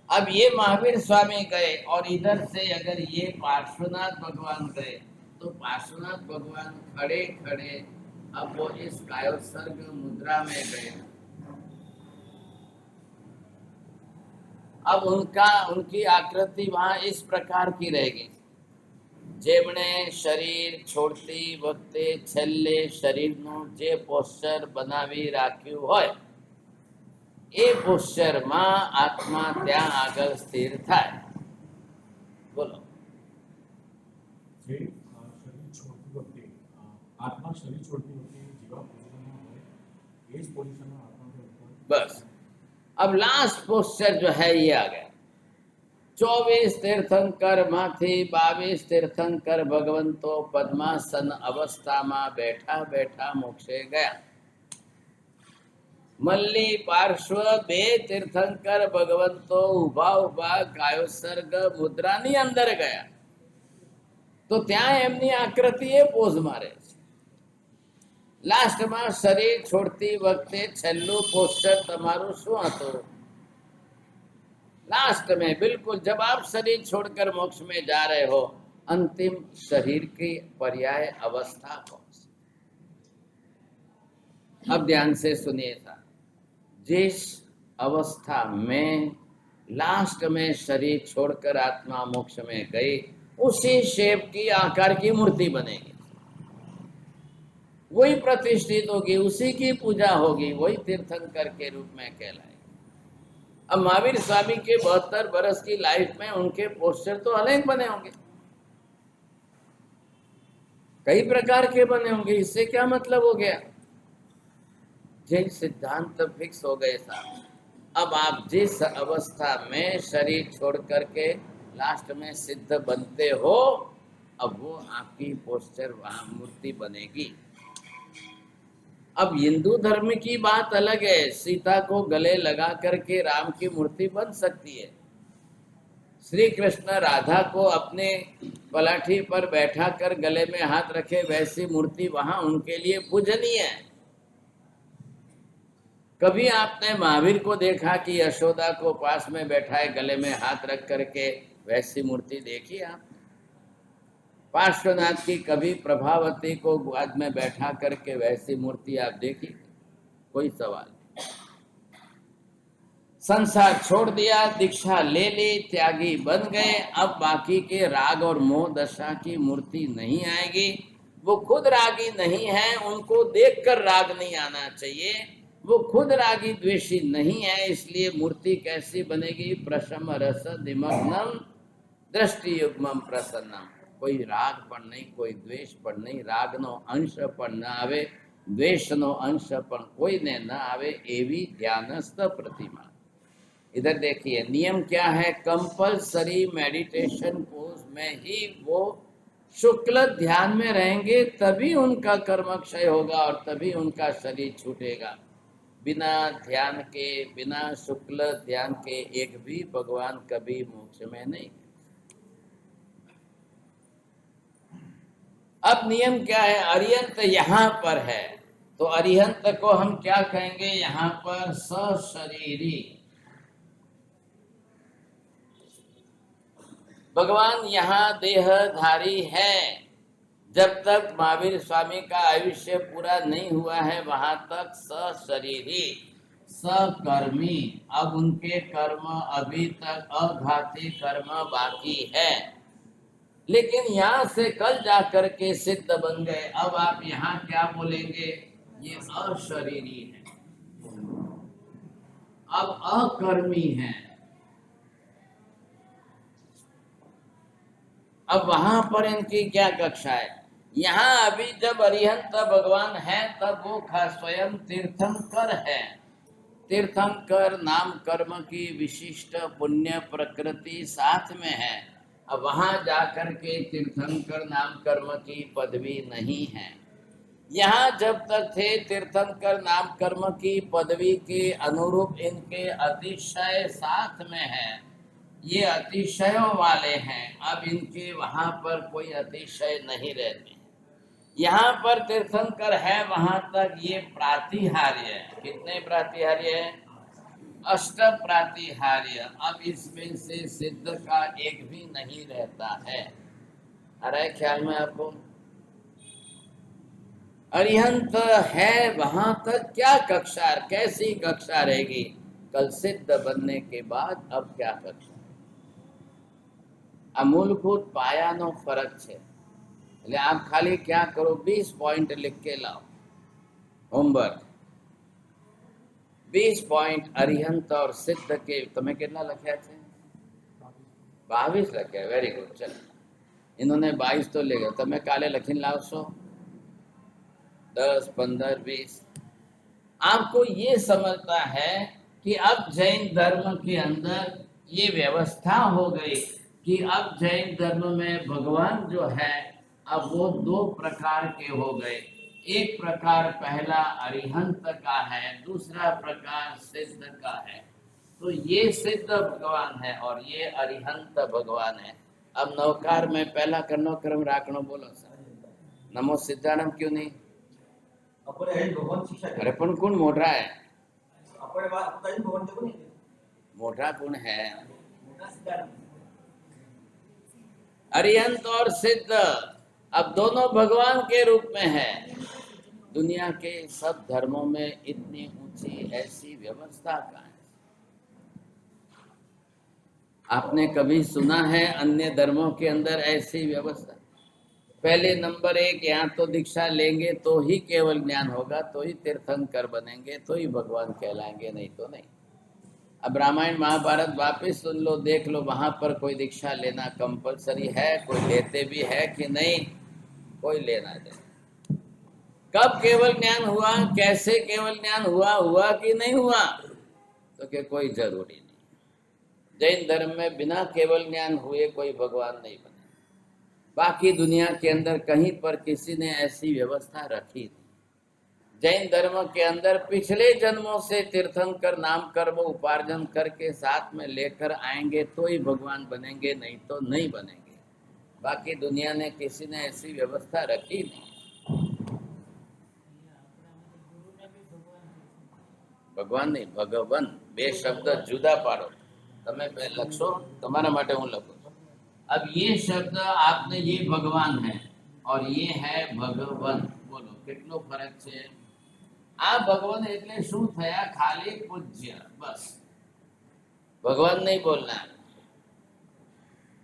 अब ये महावीर स्वामी गए और इधर से अगर ये पार्श्वनाथ भगवान गए तो पार्श्वनाथ भगवान खड़े खड़े अब वो इस कायोत्सर्ग मुद्रा में गए। अब उनकी आकृति वहां इस प्रकार की रहेगी, જેમણે શરીર છોડતી વખતે છેલ્લે શરીરનું જે પોસ્ચર બનાવી રાખ્યું હોય એ પોસ્ચરમાં આત્મા ત્યાં આગળ સ્થિર થાય। બોલો। बस अब लास्ट पोस्चर जो है ये आ गया। 24 तीर्थंकर माथी 22 तीर्थंकर भगवंतो पद्मासन अवस्था में बैठा बैठा मोक्षे गया। मल्ली पार्श्व 2 तीर्थंकर भगवंतो उभा उभा कायोत्सर्ग मुद्रानी अंदर गया तो त्या एमनी आकृति ए पोज मारे। लास्ट में शरीर छोड़ती वक्ते छेल्लू पोस्टर तमारू शू हतुं? लास्ट में बिल्कुल जब आप शरीर छोड़कर मोक्ष में जा रहे हो, अंतिम शरीर की पर्याय अवस्था कौन सी? अब ध्यान से सुनिएगा। जिस अवस्था में लास्ट में शरीर छोड़कर आत्मा मोक्ष में गई, उसी शेप की आकार की मूर्ति बनेगी, वही प्रतिष्ठित होगी, उसी की पूजा होगी, वही तीर्थंकर के रूप में कहलाएगी। अब महावीर स्वामी के 72 बरस की लाइफ में उनके पोस्टर तो अलग बने होंगे, कई प्रकार के बने होंगे। इससे क्या मतलब हो गया? जिन सिद्धांत फिक्स हो गए साहब। अब आप जिस अवस्था में शरीर छोड़ करके लास्ट में सिद्ध बनते हो, अब वो आपकी पोस्टर वहां मूर्ति बनेगी। अब हिंदू धर्म की बात अलग है, सीता को गले लगा करके राम की मूर्ति बन सकती है। श्री कृष्ण राधा को अपने पलाठी पर बैठा कर गले में हाथ रखे वैसी मूर्ति वहां उनके लिए पूजनीय है। कभी आपने महावीर को देखा कि यशोदा को पास में बैठाए गले में हाथ रख करके वैसी मूर्ति देखी आप? पार्श्वनाथ की कभी प्रभावती को गोद में बैठा करके वैसी मूर्ति आप देखी? कोई सवाल। संसार छोड़ दिया, दीक्षा ले ली, त्यागी बन गए। अब बाकी के राग और मोह दशा की मूर्ति नहीं आएगी। वो खुद रागी नहीं है, उनको देखकर राग नहीं आना चाहिए। वो खुद रागी द्वेषी नहीं है, इसलिए मूर्ति कैसी बनेगी? प्रशम रस निमग्नम दृष्टि युग्मम प्रसन्नम। कोई राग पर नहीं, कोई द्वेष पर नहीं, रागनो अंश पर न आवे, द्वेषनो अंश पर कोई ने न आवे, एवी ध्यानस्थ प्रतिमा। इधर देखिए नियम क्या है, कंपलसरी मेडिटेशन पोज में ही वो शुक्ल ध्यान में रहेंगे, तभी उनका कर्म क्षय होगा और तभी उनका शरीर छूटेगा। बिना ध्यान के, बिना शुक्ल ध्यान के एक भी भगवान कभी मोक्ष में नहीं। अब नियम क्या है, अरिहंत यहाँ पर है, तो अरिहंत को हम क्या कहेंगे, यहाँ पर सशरीरी। भगवान यहाँ देहधारी है। जब तक महावीर स्वामी का आयुष्य पूरा नहीं हुआ है वहां तक सशरीरी सकर्मी। अब उनके कर्म अभी तक अघाती कर्म बाकी है, लेकिन यहाँ से कल जाकर के सिद्ध बन गए। अब आप यहाँ क्या बोलेंगे, ये अशरीरी है, अब अकर्मी है। अब वहां पर इनकी क्या कक्षा है, यहाँ अभी जब अरिहंत भगवान है तब वो स्वयं तीर्थंकर है। तीर्थंकर नाम कर्म की विशिष्ट पुण्य प्रकृति साथ में है। अब वहां जाकर के तीर्थंकर नाम कर्म की पदवी नहीं है। यहाँ जब तक थे तीर्थंकर नाम कर्म की पदवी के अनुरूप इनके अतिशय साथ में है, ये अतिशयों वाले हैं। अब इनके वहां पर कोई अतिशय नहीं रहते। यहाँ पर तीर्थंकर है, वहां तक ये प्रातिहार्य है। कितने प्रातिहार्य है, अष्ट प्रातिहार्य। अब इसमें से सिद्ध का एक भी नहीं रहता है। आ रहा है ख्याल में आपको, अरिहंत है वहां तक क्या कक्षा, कैसी कक्षा रहेगी, कल सिद्ध बनने के बाद अब क्या कक्षा। मूलभूत पायानो फरक है। એટલે आप खाली क्या करो, 20 पॉइंट लिख के लाओ होमवर्क। 20 पॉइंट अरिहंत और सिद्ध के તમે કેટલા લખ્યા છે, 22 લખ્યા। વેરી ગુડ, ચલો इन्होंने 22 तो ले गए, તમે કાલે લખીને લાવશો 10, 15, 20। आपको ये समझता है कि अब जैन धर्म के अंदर ये व्यवस्था हो गई कि अब जैन धर्म में भगवान जो है अब वो दो प्रकार के हो गए। एक प्रकार पहला अरिहंत का है, दूसरा प्रकार सिद्ध का है। तो ये सिद्ध भगवान है और ये अरिहंत भगवान है। अब नवकार में पहला करनो क्रम राखनो, बोलो सर नमो सिद्धानम क्यों नहीं, अरे पण कौन मोटा है, मोटा कौन है, अरिहंत और सिद्ध अब दोनों भगवान के रूप में है। दुनिया के सब धर्मों में इतनी ऊंची ऐसी व्यवस्था का है, आपने कभी सुना है अन्य धर्मों के अंदर ऐसी व्यवस्था। पहले नंबर 1, यहाँ तो दीक्षा लेंगे तो ही केवल ज्ञान होगा, तो ही तीर्थंकर बनेंगे, तो ही भगवान कहलाएंगे, नहीं तो नहीं। अब रामायण महाभारत वापिस सुन लो, देख लो, वहां पर कोई दीक्षा लेना कंपलसरी है, कोई लेते भी है कि नहीं, कोई लेना देना। कब केवल ज्ञान हुआ, कैसे केवल ज्ञान हुआ, हुआ कि नहीं हुआ, तो कि कोई जरूरी नहीं। जैन धर्म में बिना केवल ज्ञान हुए कोई भगवान नहीं बने। बाकी दुनिया के अंदर कहीं पर किसी ने ऐसी व्यवस्था रखी थी। जैन धर्म के अंदर पिछले जन्मों से तीर्थंकर नाम कर्म उपार्जन करके साथ में लेकर आएंगे तो ही भगवान बनेंगे, नहीं तो नहीं बनेंगे। बाकी दुनिया ने किसी ने ऐसी व्यवस्था रखी नहीं। भगवान नहीं, भगवान, बे शब्द जुदा पाड़ो। તમે લખશો, તમારા માટે હું લખું છું। अब ये शब्द आपने, ये भगवान है और ये है भगवान, बोलो કેટલો ફરક છે। આ ભગવાન એટલે શું થયા, ખાલી પૂજ્ય, બસ ભગવાન नहीं बोलना,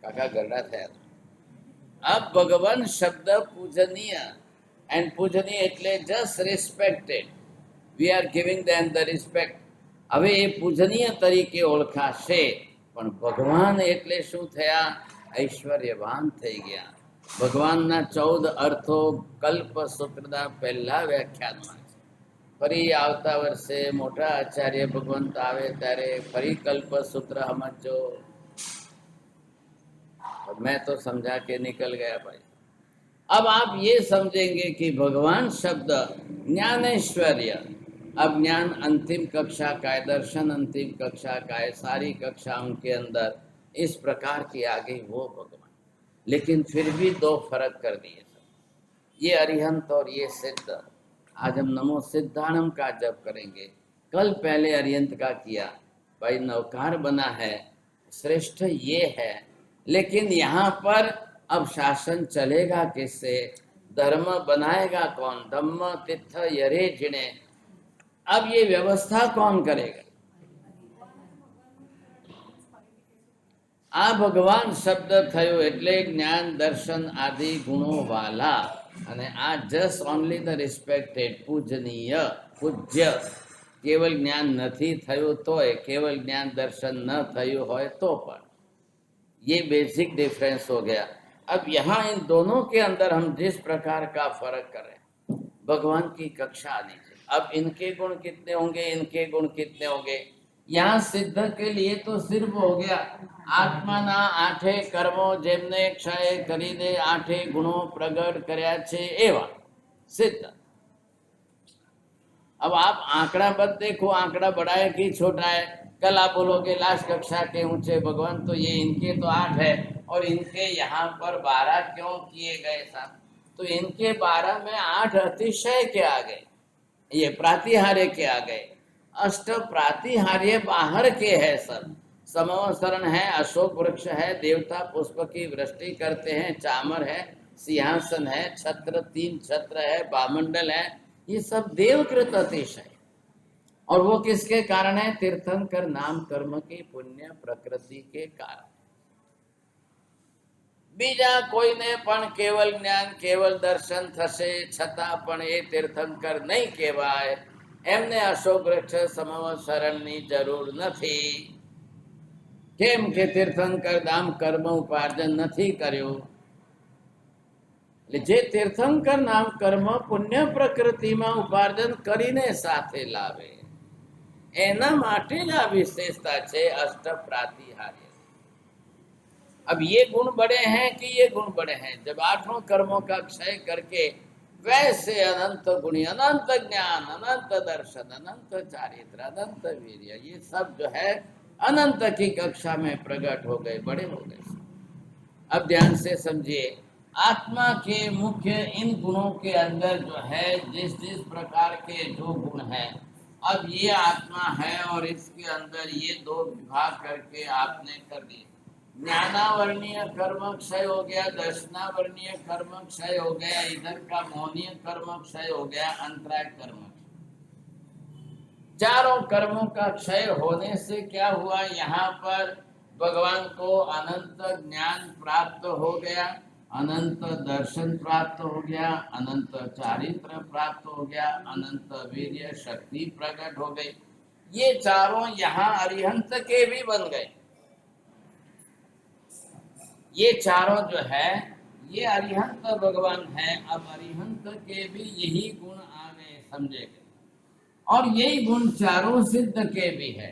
કાકા ગરડા થયા। अब भगवान शब्द पूजनीय, एंड पूजनीय એટલે just respected, we are giving them the respect। હવે એ પૂજનીય તરીકે ઓળખાશે, પણ ભગવાન એટલે શું થયા, ઐશ્વર્યવાન થઈ ગયા। ભગવાનના 14 અર્થો કલ્પ સૂત્રના પહેલા વ્યાખ્યાનમાં છે। ફરી આવતા વર્ષે મોટા આચાર્ય ભગવંત આવે ત્યારે ફરી કલ્પ સૂત્ર સમજો। मैं तो समझा के निकल गया भाई। अब आप ये समझेंगे कि भगवान शब्द ज्ञानेश्वर्य, अब ज्ञान अंतिम कक्षा का है, दर्शन अंतिम कक्षा का है, सारी कक्षाओं के अंदर इस प्रकार की आ गई वो भगवान। लेकिन फिर भी दो फर्क कर दिए सब। ये अरिहंत और ये सिद्ध। आज हम नमो सिद्धाणम का जप करेंगे। कल पहले अरिहंत का किया, भाई नवकार बना है, श्रेष्ठ ये है, लेकिन यहाँ पर अब शासन चलेगा किससे, धर्म बनाएगा कौन, धम्म तिथ यरे जिणे, अब ये व्यवस्था कौन करेगा। आ भगवान शब्द थयो એટલે જ્ઞાન દર્શન આદિ ગુણો વાલા, અને આ જસ્ટ ઓનલી ધ રિસ્પેક્ટેડ પૂજનીય પૂજ્ય, केवल ज्ञान नहीं थयो तोय, केवल ज्ञान दर्शन न थयो होय तो पण, ये बेसिक डिफरेंस हो गया। अब यहाँ इन दोनों के अंदर हम जिस प्रकार का फर्क कर रहे हैं, भगवान की कक्षा आनी चाहिए। अब इनके गुण कितने होंगे, इनके गुण कितने होंगे। यहाँ सिद्ध के लिए तो सिर्फ हो गया आत्माना आठे कर्मो जेमने क्षय करीने आठे गुणों प्रगट કર્યા છે એવા सिद्ध। अब आप आंकड़ा मत देखो, आंकड़ा बड़ा है कि छोटा है। कल आप बोलोगे लास्ट कक्षा के ऊंचे भगवान, तो ये इनके तो 8 है और इनके यहाँ पर 12 क्यों किए गए साहब, तो इनके 12 में 8 अतिशय के आ गए, ये प्रातिहार्य के आ गए। अष्ट प्रातिहार्य बाहर के है सब, समवसरण है, अशोक वृक्ष है, देवता पुष्प की वृष्टि करते हैं, चामर है, सिंहासन है, छत्र 3 छत्र है, बामंडल है, ये सब देवकृत अतिशय। और वो किसके कारण है, तीर्थंकर नाम कर्म की पुण्य प्रकृति के कारण। बीजा कोईने पण केवल ज्ञान केवल दर्शन थशे छता पण ए तीर्थंकर नहीं कहेवाय, एमने अशोक वृक्ष समवसरणनी जरूर નથી। केम के तीर्थंकर नाम कर्म उपार्जन નથી કર્યો, जे तीर्थंकर नाम कर्म पुण्य प्रकृति में उपार्जन करीने साथे लावे, एना माटे ज आ विशेषता छे अष्ट प्रातिहार्य। अब ये गुण बड़े हैं कि ये गुण बड़े हैं, जब 8 कर्मों का क्षय करके वैसे अनंत गुणी, अनंत ज्ञान, अनंत दर्शन, अनंत चारित्र, अनंत वीर्य, ये सब जो है अनंत की कक्षा में प्रकट हो गए, बड़े हो गए। अब ध्यान से समझिए, आत्मा के मुख्य इन गुणों के अंदर जो है जिस जिस प्रकार के जो गुण है, अब ये आत्मा है और इसके अंदर ये 2 विभाग करके आपने कर दिए। ज्ञानावर्णीय कर्म क्षय हो गया, दर्शनावर्णीय कर्म क्षय हो गया, इधर का मौनीय कर्म क्षय हो गया, अंतराय कर्म। चारों कर्मों का क्षय होने से क्या हुआ, यहाँ पर भगवान को अनंत ज्ञान प्राप्त हो गया, अनंत दर्शन प्राप्त हो गया, अनंत चारित्र प्राप्त हो गया, अनंत वीर्य शक्ति प्रकट हो गई। ये चारों यहाँ अरिहंत के भी बन गए। ये चारों जो है ये अरिहंत भगवान है। अब अरिहंत के भी यही गुण आ गए, समझेंगे, और यही गुण चारों सिद्ध के भी है।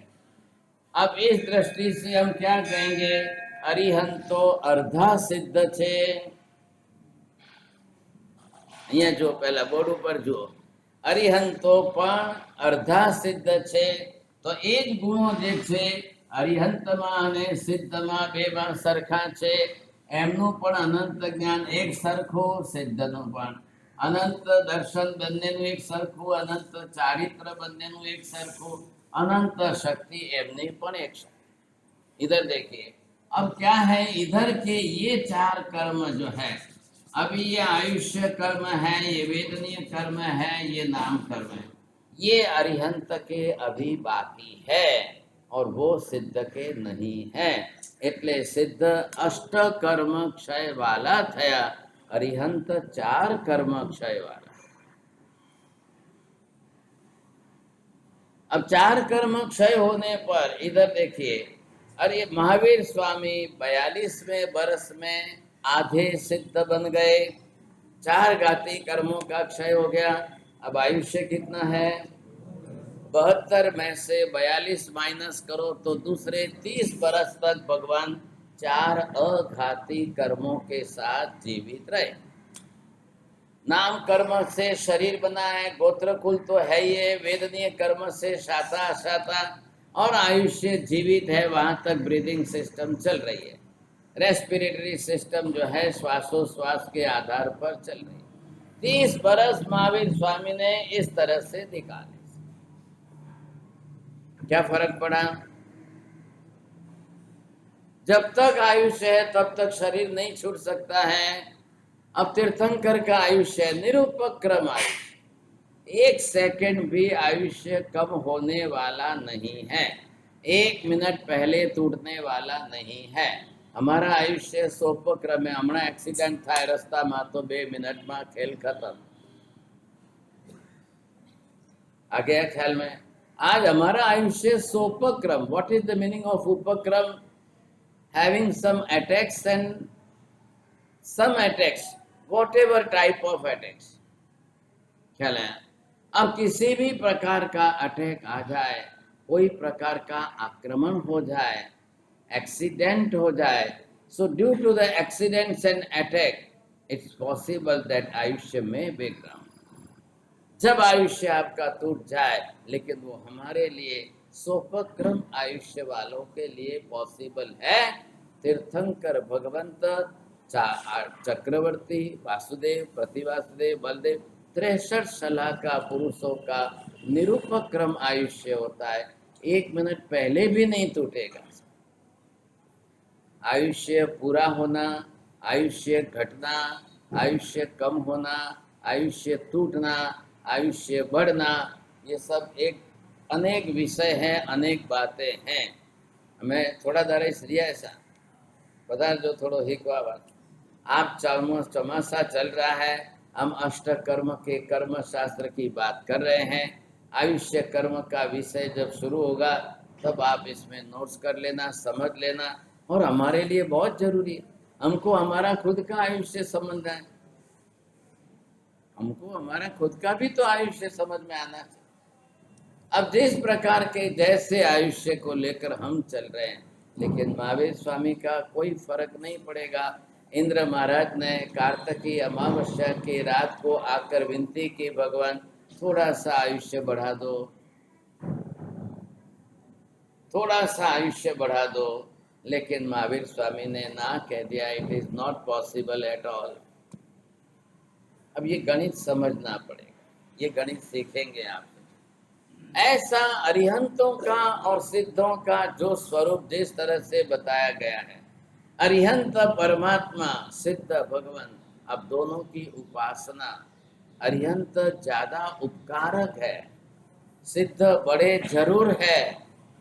अब इस दृष्टि से हम क्या कहेंगे, अरिहंतो अर्धा सिद्ध छे। अहिया जो पहला बोर्ड पर जो अरिहंतो पण अर्धा सिद्ध छे, तो एज गुणों जे छे अरिहंतमा अने सिद्धमा बेमा सरखा छे। एमनुं पण अनंत ज्ञान एक सरखो, सिद्धनुं पण अनंत दर्शन बंनेनुं एक सरखो, अनंत चारित्र बंनेनुं एक सरखो, अनंत शक्ति एमनी पण एक शक्ति। इधर देखिए, अब क्या है, इधर के ये 4 कर्म जो है, अभी ये आयुष्य कर्म है, ये वेदनीय कर्म है, ये नाम कर्म है, ये अरिहंत के अभी बाकी है और वो सिद्ध के नहीं है। એટલે सिद्ध अष्ट कर्म क्षय वाला थया, अरिहंत 4 कर्म क्षय वाला। अब 4 कर्म क्षय होने पर इधर देखिए, अरे महावीर स्वामी 42वें वर्ष में आधे सिद्ध बन गए, 4 घाती कर्मों का क्षय हो गया। अब आयुष्य कितना है, 72 में से 42 माइनस करो तो दूसरे 30 वर्ष तक भगवान 4 अघाती कर्मों के साथ जीवित रहे। नाम कर्म से शरीर बना है, गोत्र कुल तो है ही है, वेदनीय कर्म से शाता अशाता, और आयुष्य जीवित है, वहां तक ब्रीदिंग सिस्टम चल रही है, रेस्पिरेटरी सिस्टम जो है श्वासोश्वास के आधार पर चल रही है। 30 बरस महावीर स्वामी ने इस तरह से निकाले। क्या फर्क पड़ा? जब तक आयुष्य है तब तक शरीर नहीं छूट सकता है। अब तीर्थंकर का आयुष्य निरुपक्रम आयुष्य, 1 सेकंड भी आयुष्य कम होने वाला नहीं है, 1 मिनट पहले टूटने वाला नहीं है। हमारा आयुष्य सोपक्रम है। हमणा एक्सीडेंट थाय रस्ता में तो 2 मिनट में खेल खत्म। आ गया ख्याल में? आज हमारा आयुष्य सोपक्रम। What is the meaning of उपक्रम? having some attacks and some attacks, whatever type of attacks, ख्याल है? अब किसी भी प्रकार का अटैक आ जाए, कोई प्रकार का आक्रमण हो जाए, एक्सीडेंट हो जाए, so due to the accidents and attack, it's possible that आयुष्य में बैकग्राउंड, जब आयुष्य आपका टूट जाए, लेकिन वो हमारे लिए सोपक्रम आयुष्य वालों के लिए पॉसिबल है। तीर्थंकर भगवंत, चक्रवर्ती, वासुदेव, प्रतिवासुदेव, बलदेव, 63 सलाह का पुरुषों का निरुपक्रम आयुष्य होता है, 1 मिनट पहले भी नहीं टूटेगा। आयुष्य पूरा होना, आयुष्य घटना, आयुष्य कम होना, आयुष्य टूटना, आयुष्य बढ़ना, ये सब एक अनेक विषय हैं, अनेक बातें हैं। हमें थोड़ा दारे श्रिया ऐसा पता जो थोड़ो हिकवा बात। आप चौमासा चल रहा है, हम अष्टकर्म के कर्म शास्त्र की बात कर रहे हैं। आयुष्य कर्म का विषय जब शुरू होगा तब आप इसमें नोट्स कर लेना, समझ लेना, और हमारे लिए बहुत जरूरी है। हमको हमारा खुद का आयुष्य समझना है, हमको हमारा खुद का भी तो आयुष्य समझ में आना चाहिए। अब जिस प्रकार के जैसे आयुष्य को लेकर हम चल रहे हैं, लेकिन महावीर स्वामी का कोई फर्क नहीं पड़ेगा। इंद्र महाराज ने कार्तिकी अमावस्या की रात को आकर विनती की, भगवान थोड़ा सा आयुष्य बढ़ा दो, थोड़ा सा आयुष्य बढ़ा दो, लेकिन महावीर स्वामी ने ना कह दिया, it is not possible at all. अब ये गणित समझना पड़ेगा, ये गणित सीखेंगे आप। ऐसा अरिहंतों का और सिद्धों का जो स्वरूप जिस तरह से बताया गया है, अरिहंत परमात्मा, सिद्ध भगवान, अब दोनों की उपासना, अरिहंत ज्यादा उपकारक है, सिद्ध बड़े जरूर है,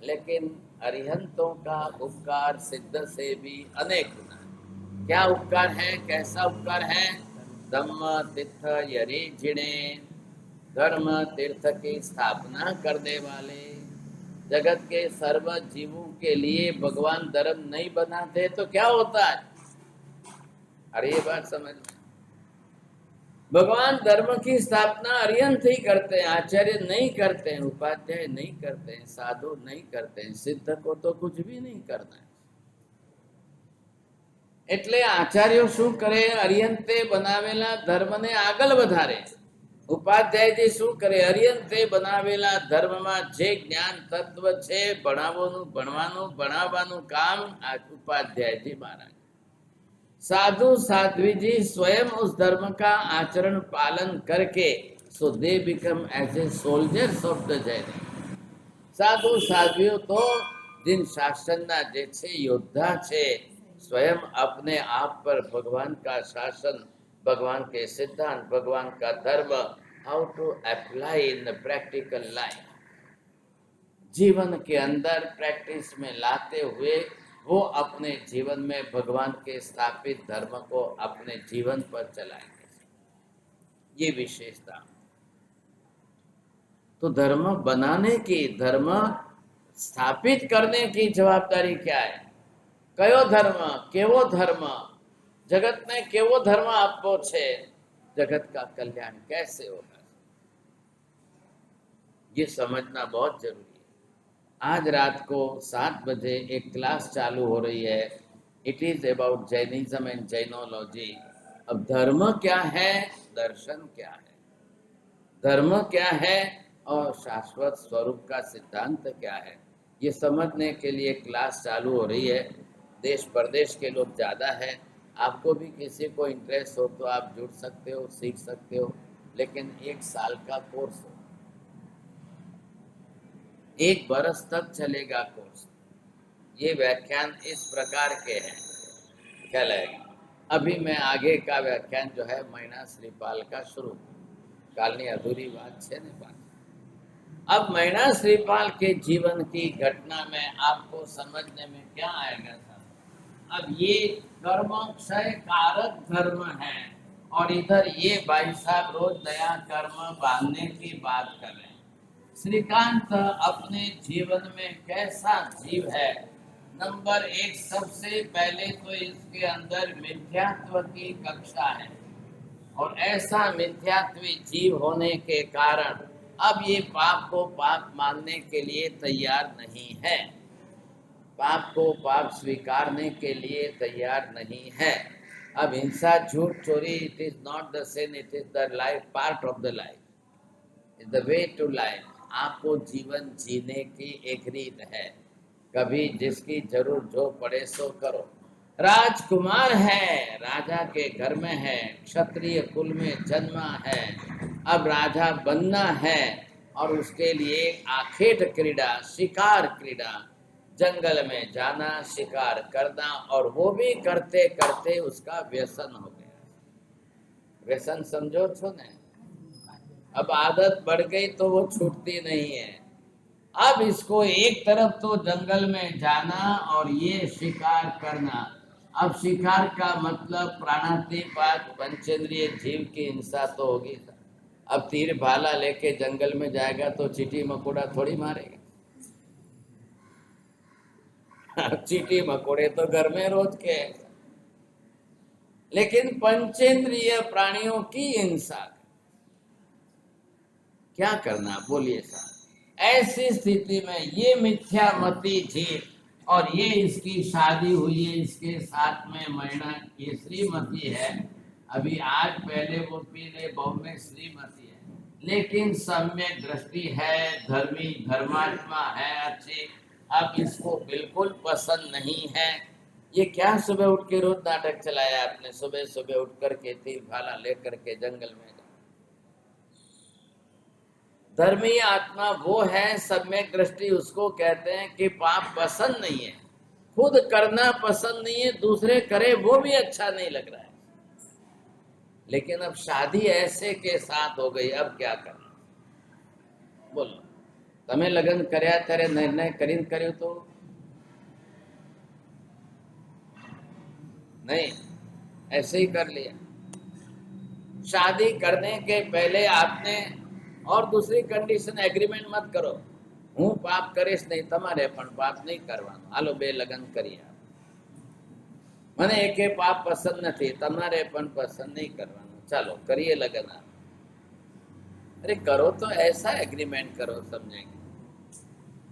लेकिन अरिहंतों का उपकार सिद्ध से भी अनेक गुना है। क्या उपकार है? कैसा उपकार है? धम्म तीर्थ यरि जिणे, धर्म तीर्थ की स्थापना करने वाले, जगत के सर्व जीवों के लिए भगवान धर्म नहीं बनाते तो क्या होता है? अरे ये बात समझ, भगवान धर्म की स्थापना अरिहंत ही करते हैं, आचार्य नहीं करते हैं, उपाध्याय नहीं करते हैं, साधु नहीं करते हैं, सिद्ध को तो कुछ भी नहीं करना है। એટલે આચાર્યો શું કરે? અરિહંતે બનાવેલા ધર્મને આગળ વધારે। ઉપાધ્યાયજી શું કરે? અરિહંતે બનાવેલા ધર્મમાં જે જ્ઞાન તત્વ છે, ભણાવવાનું કામ આ ઉપાધ્યાયજી महाराज। साधु साध्वी जी स्वयं उस धर्म का आचरण पालन करके, so they become as a soldiers of the Jain. साधु साध्वियों तो जिन शासनना जे छे योद्धा छे, स्वयं अपने आप पर भगवान का शासन, भगवान के सिद्धांत, भगवान का धर्म, how to apply in the practical life, जीवन के अंदर प्रैक्टिस में लाते हुए वो अपने जीवन में भगवान के स्थापित धर्म को अपने जीवन पर चलाएंगे। ये विशेषता। तो धर्म बनाने की, धर्म स्थापित करने की जवाबदारी क्या है? कयो धर्म, केवो धर्म, जगत ने केवो धर्म आपो छे, जगत का कल्याण कैसे होगा, ये समझना बहुत जरूरी है। आज रात को 7 बजे एक क्लास चालू हो रही है, it is about Jainism and Jainology. अब धर्म क्या है, दर्शन क्या है, धर्म क्या है और शाश्वत स्वरूप का सिद्धांत क्या है, ये समझने के लिए क्लास चालू हो रही है। देश प्रदेश के लोग ज़्यादा है, आपको भी किसी को इंटरेस्ट हो तो आप जुड़ सकते हो, सीख सकते हो, लेकिन 1 साल का कोर्स हो, 1 बरस तक चलेगा कोर्स। ये व्याख्यान इस प्रकार के हैं, क्या लगेगा। अभी मैं आगे का व्याख्यान जो है महीना श्रीपाल का शुरू, कालनी अधूरी बात छे ने बात। अब महीना श्रीपाल के जीवन की घटना में आपको समझने में क्या आएगा साहब। अब ये कर्म क्षय कारक धर्म है, और इधर ये भाई साहब रोज नया कर्म बांधने की बात कर रहे हैं। श्रीकांत अपने जीवन में कैसा जीव है। नंबर 1, सबसे पहले तो इसके अंदर मिथ्यात्व की कक्षा है, और ऐसा मिथ्यात्वी जीव होने के कारण अब ये पाप को पाप मानने के लिए तैयार नहीं है, पाप को पाप स्वीकारने के लिए तैयार नहीं है। अब हिंसा, झूठ, चोरी, it is not the sin, it is the life, part of the life, is the way to life. आपको जीवन जीने की एक रीत है, कभी जिसकी जरूर जो पड़े सो करो। राजकुमार है, राजा के घर में है, क्षत्रिय कुल में जन्मा है, अब राजा बनना है, और उसके लिए आखेट क्रीड़ा, शिकार क्रीड़ा, जंगल में जाना, शिकार करना, और वो भी करते करते उसका व्यसन हो गया। व्यसन समझो छो ने, अब आदत बढ़ गई तो वो छूटती नहीं है। अब इसको एक तरफ तो जंगल में जाना और ये शिकार करना। अब शिकार का मतलब प्राणातिपात पंचेंद्रिय जीव की हिंसा तो होगी। अब तीर भाला लेके जंगल में जाएगा तो चींटी मकोड़ा थोड़ी मारेगा। चींटी मकोड़े तो घर में रोज के, लेकिन पंचेंद्रिय प्राणियों की हिंसा क्या करना, बोलिए साहब। ऐसी स्थिति में ये मिथ्यामती जीव, और ये इसकी शादी हुई है, इसके साथ में महीना ये श्रीमती है, अभी आज पहले वो पी ले बहू में श्रीमती है, लेकिन सम्यक दृष्टि है, धर्मी धर्मात्मा है अच्छी। अब इसको बिल्कुल पसंद नहीं है। ये क्या सुबह उठ के रोज नाटक चलाया आपने, सुबह सुबह उठ करके तीर भाला लेकर के जंगल में। धर्मी आत्मा वो है, सम्यक दृष्टि उसको कहते हैं कि पाप पसंद नहीं है, खुद करना पसंद नहीं है, दूसरे करे वो भी अच्छा नहीं लग रहा है। लेकिन अब शादी ऐसे के साथ हो गई, अब क्या करना बोलो। तमे लग्न कर्या त्यारे निर्णय करीने कर्यो तो नहीं, ऐसे ही कर लिया। शादी करने के पहले आपने और दूसरी कंडीशन एग्रीमेंट मत करो, हूँ पाप करीश नहीं, तमारे पण पाप नहीं करवानो, हालो बे लग्न करिए। मने एके पाप पसंद नहीं, तमारे पण पसंद नहीं करवानो, चालो करिए लग्न आप। अरे करो तो ऐसा एग्रीमेंट करो, समझेंगे।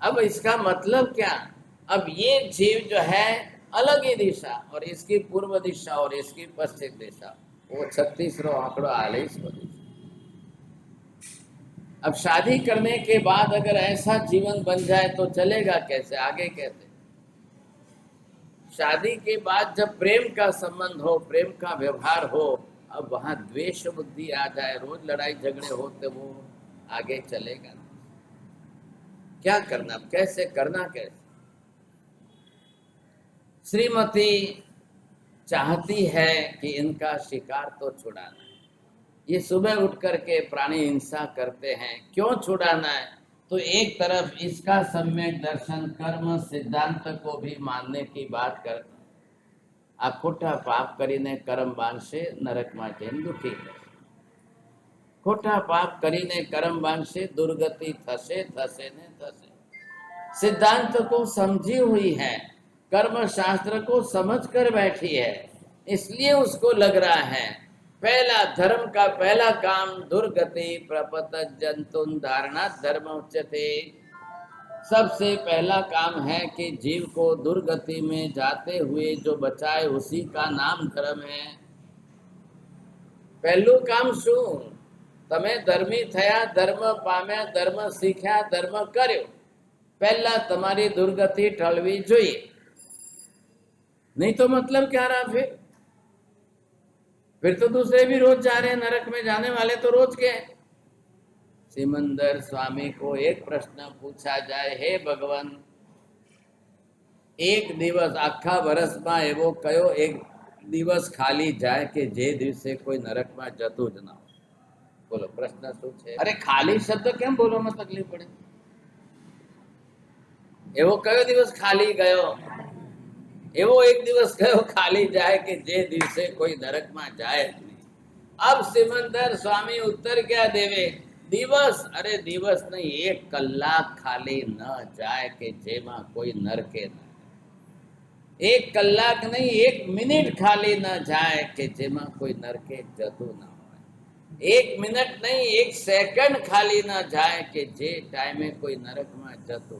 अब इसका मतलब क्या, अब ये जीव जो है अलग ही दिशा, और इसकी पूर्व दिशा और इसकी पश्चिम दिशा, वो 36 आंकड़ो आले इसको दिशा। अब शादी करने के बाद अगर ऐसा जीवन बन जाए तो चलेगा कैसे, आगे कैसे। शादी के बाद जब प्रेम का संबंध हो, प्रेम का व्यवहार हो, अब वहां द्वेष बुद्धि आ जाए, रोज लड़ाई झगड़े होते, वो आगे चलेगा क्या करना, कैसे करना कैसे। श्रीमती चाहती है कि इनका शिकार तो छुड़ाना है, ये सुबह उठ करके प्राणी हिंसा करते हैं, क्यों छुड़ाना है। तो एक तरफ इसका सम्यक दर्शन कर्म सिद्धांत को भी मानने की बात करता है। आ खोटा पाप करीने कर्म बांधशे नरक माटे दुखी थशे, खोटा पाप करीने कर्म बांधशे दुर्गति थशे थशे ने थशे। सिद्धांत को समझी हुई है, कर्म शास्त्र को समझ कर बैठी है, इसलिए उसको लग रहा है पहला धर्म का पहला काम दुर्गति प्रपत जंतुन धारणा धर्म उच्यते। सबसे पहला काम है कि जीव को दुर्गति में जाते हुए जो बचाए, उसी का नाम धर्म है। पहलू काम शू, तमे धर्मी थया, धर्म पाम्या, धर्म सीख्या, धर्म कर्यो, पहला तमारी दुर्गति टळवी जोईए, नहीं तो मतलब क्या रहा फिर। फिर तो दूसरे भी रोज जा रहे हैं नरक में, जाने वाले तो रोज के हैं। सिमंदर स्वामी को एक प्रश्न पूछा जाए, हे भगवान, एक दिवस आखा વર્ષમાં એવો કયો એક દિવસ ખાલી જાય કે જે દિવસે કોઈ નરકમાં જતું જ ના હોય? બોલો પ્રશ્ન શું છે? અરે ખાલી શબ્દ કેમ બોલવામાં તકલીફ પડે? એવો કયો દિવસ ખાલી ગયો? એવો એક દિવસ કયો ખાલી જાય કે જે દિવસે કોઈ નરકમાં જાય જ નહીં? अब सिमंदर स्वामी उत्तर क्या देवे? दिवस, अरे दिवस नहीं, एक कलाक खाली न जाए के जेमा कोई नरके न, एक कलाक नहीं, एक मिनिट खाली न जाए के जेमा कोई नरके जतु न होय, एक मिनट नहीं, एक सेकंड खाली न जाए के जे टाइम में कोई नरक में जतु।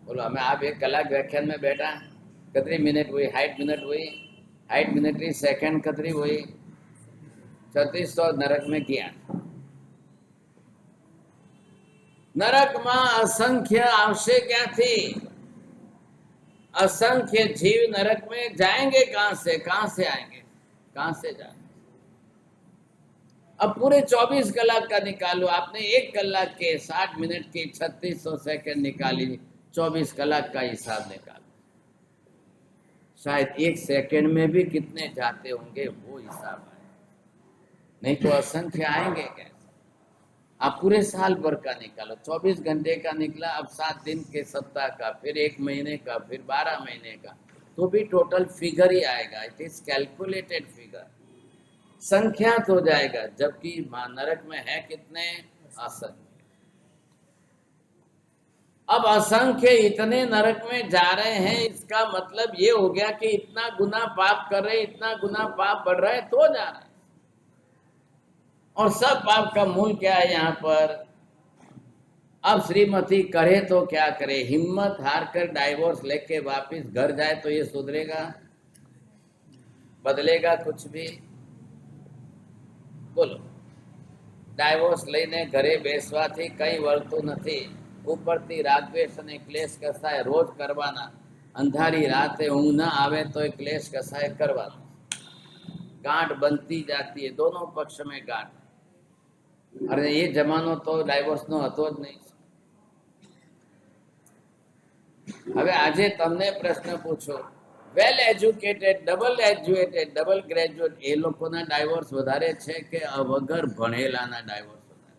बोलो हमें आप एक कलाक व्याख्यान में बैठा, कतरी मिनट हुई? 60 मिनट हुई, 60 मिनट री सेकंड कतरी हुई? 3600 नरक में किया। नरक में असंख्य आवशे क्या थी? असंख्य जीव नरक में जाएंगे कहां से? कहां से आएंगे? कहां से जाएंगे? अब पूरे 24 कलाक का निकालो, आपने एक कलाक के 60 मिनट की 3600 सेकंड निकाली, 24 कलाक का हिसाब निकालो, शायद एक सेकंड में भी कितने जाते होंगे वो हिसाब है, नहीं तो असंख्य आएंगे कैसे? आप पूरे साल भर का निकालो, 24 घंटे का निकला, अब 7 दिन के सप्ताह का, फिर 1 महीने का, फिर 12 महीने का, तो भी टोटल फिगर ही आएगा। इट इज कैलकुलेटेड फिगर, संख्यात हो जाएगा, जबकि नरक में है कितने? असंख्य। अब असंख्य इतने नरक में जा रहे हैं, इसका मतलब ये हो गया कि इतना गुना पाप कर रहे, इतना गुना पाप बढ़ रहा है तो जा रहा है। और सब पाप का मूल क्या है यहाँ पर? अब श्रीमती करे तो क्या करे? हिम्मत हार कर डाइवोर्स लेके वापिस घर जाए तो ये सुधरेगा? बदलेगा कुछ भी? बोलो, डाइवोर्स લઈને ઘરે બેસવાથી કઈ વળતું નથી, ઉપરથી રાગદ્વેષ અને ક્લેશ કસાય રોજ કરવાના, અંધારી રાતે ઊંઘ ન આવે તો એ ક્લેશ કસાય કરવાના, ગાંઠ બનતી જાતી है, दोनों पक्ष में गांठ। अरे ये जमानो तो डाइवोर्स नो હતો જ નહીં। હવે આજે તમને પ્રશ્ન પૂછો, વેલ એજ્યુકેટેડ, ડબલ ગ્રેજ્યુએટ એ લોકોના ડાઇવોર્સ વધારે છે કે વગર ભણેલાના ડાઇવોર્સ વધારે?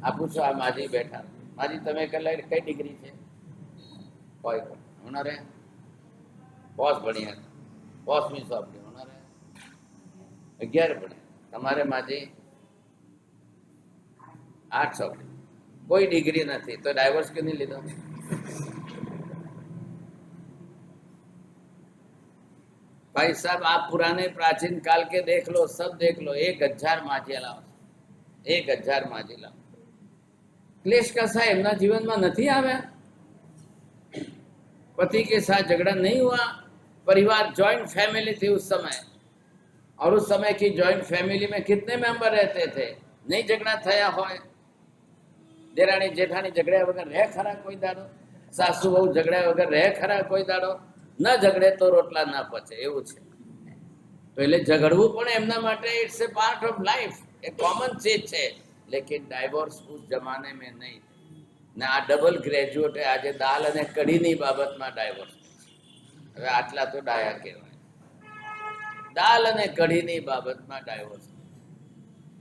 આ પૂછો, આ માજી બેઠા, માજી તમે કઈ ડિગ્રી છે? કોઈ હોનારે બોસ ભણ્યા, બોસ મી સોંપડી હોનારે 11 ભણે, તમારે માજી 8 સોંપડી, कोई डिग्री नहीं, तो डाइवोर्स क्यों नहीं लीधो? भाई साहब आप पुराने प्राचीन काल के देख लो, सब देख लो, 1000 माजी लाओ, 1000 माजी लाओ, क्लेश कसा एमना जीवन में नहीं आया? पति के साथ झगड़ा नहीं हुआ, परिवार जॉइंट फैमिली थी उस समय, और उस समय की जॉइंट फैमिली में कितने मेंबर रहते थे? नहीं झगड़ा थया होय? देराणी जेठाणी झगड़े वगर रहे खरा कोई दाड़ो? सासू बहु झगड़े वगर रहे खरा कोई दाड़ो? न झगड़े तो रोटला ना पचे, एवुं छे। तो એટલે ઝઘડવું પણ એમના માટે it's a part of life, एक कॉमन चीज छे, लेकिन डाइवोर्स उस जमाने में नहीं। ने आ डबल ग्रेजुएट आज दाल અને કઢીની બાબતમાં डाइवोर्स, હવે આટલા તો ડાયા કહેવાય, દાલ અને કઢીની બાબતમાં डाइवोर्स,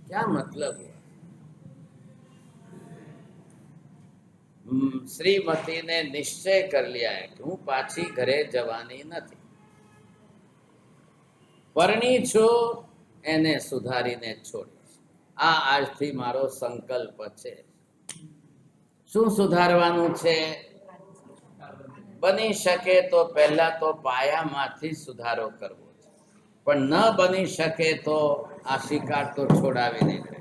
क्या मतलब है? श्रीमती ने निश्चय कर लिया है कि हूँ पाछी घरे जवानी नहीं, परणी छो एने सुधारीने छोड़ीश, आ आजथी मारो संकल्प छे। શું સુધારવાનું છે? બની શકે તો પહેલા તો પાયામાંથી સુધારો કરવો છે, પણ ન બની શકે તો આ શિકાર તો છોડાવી નહીં રહી।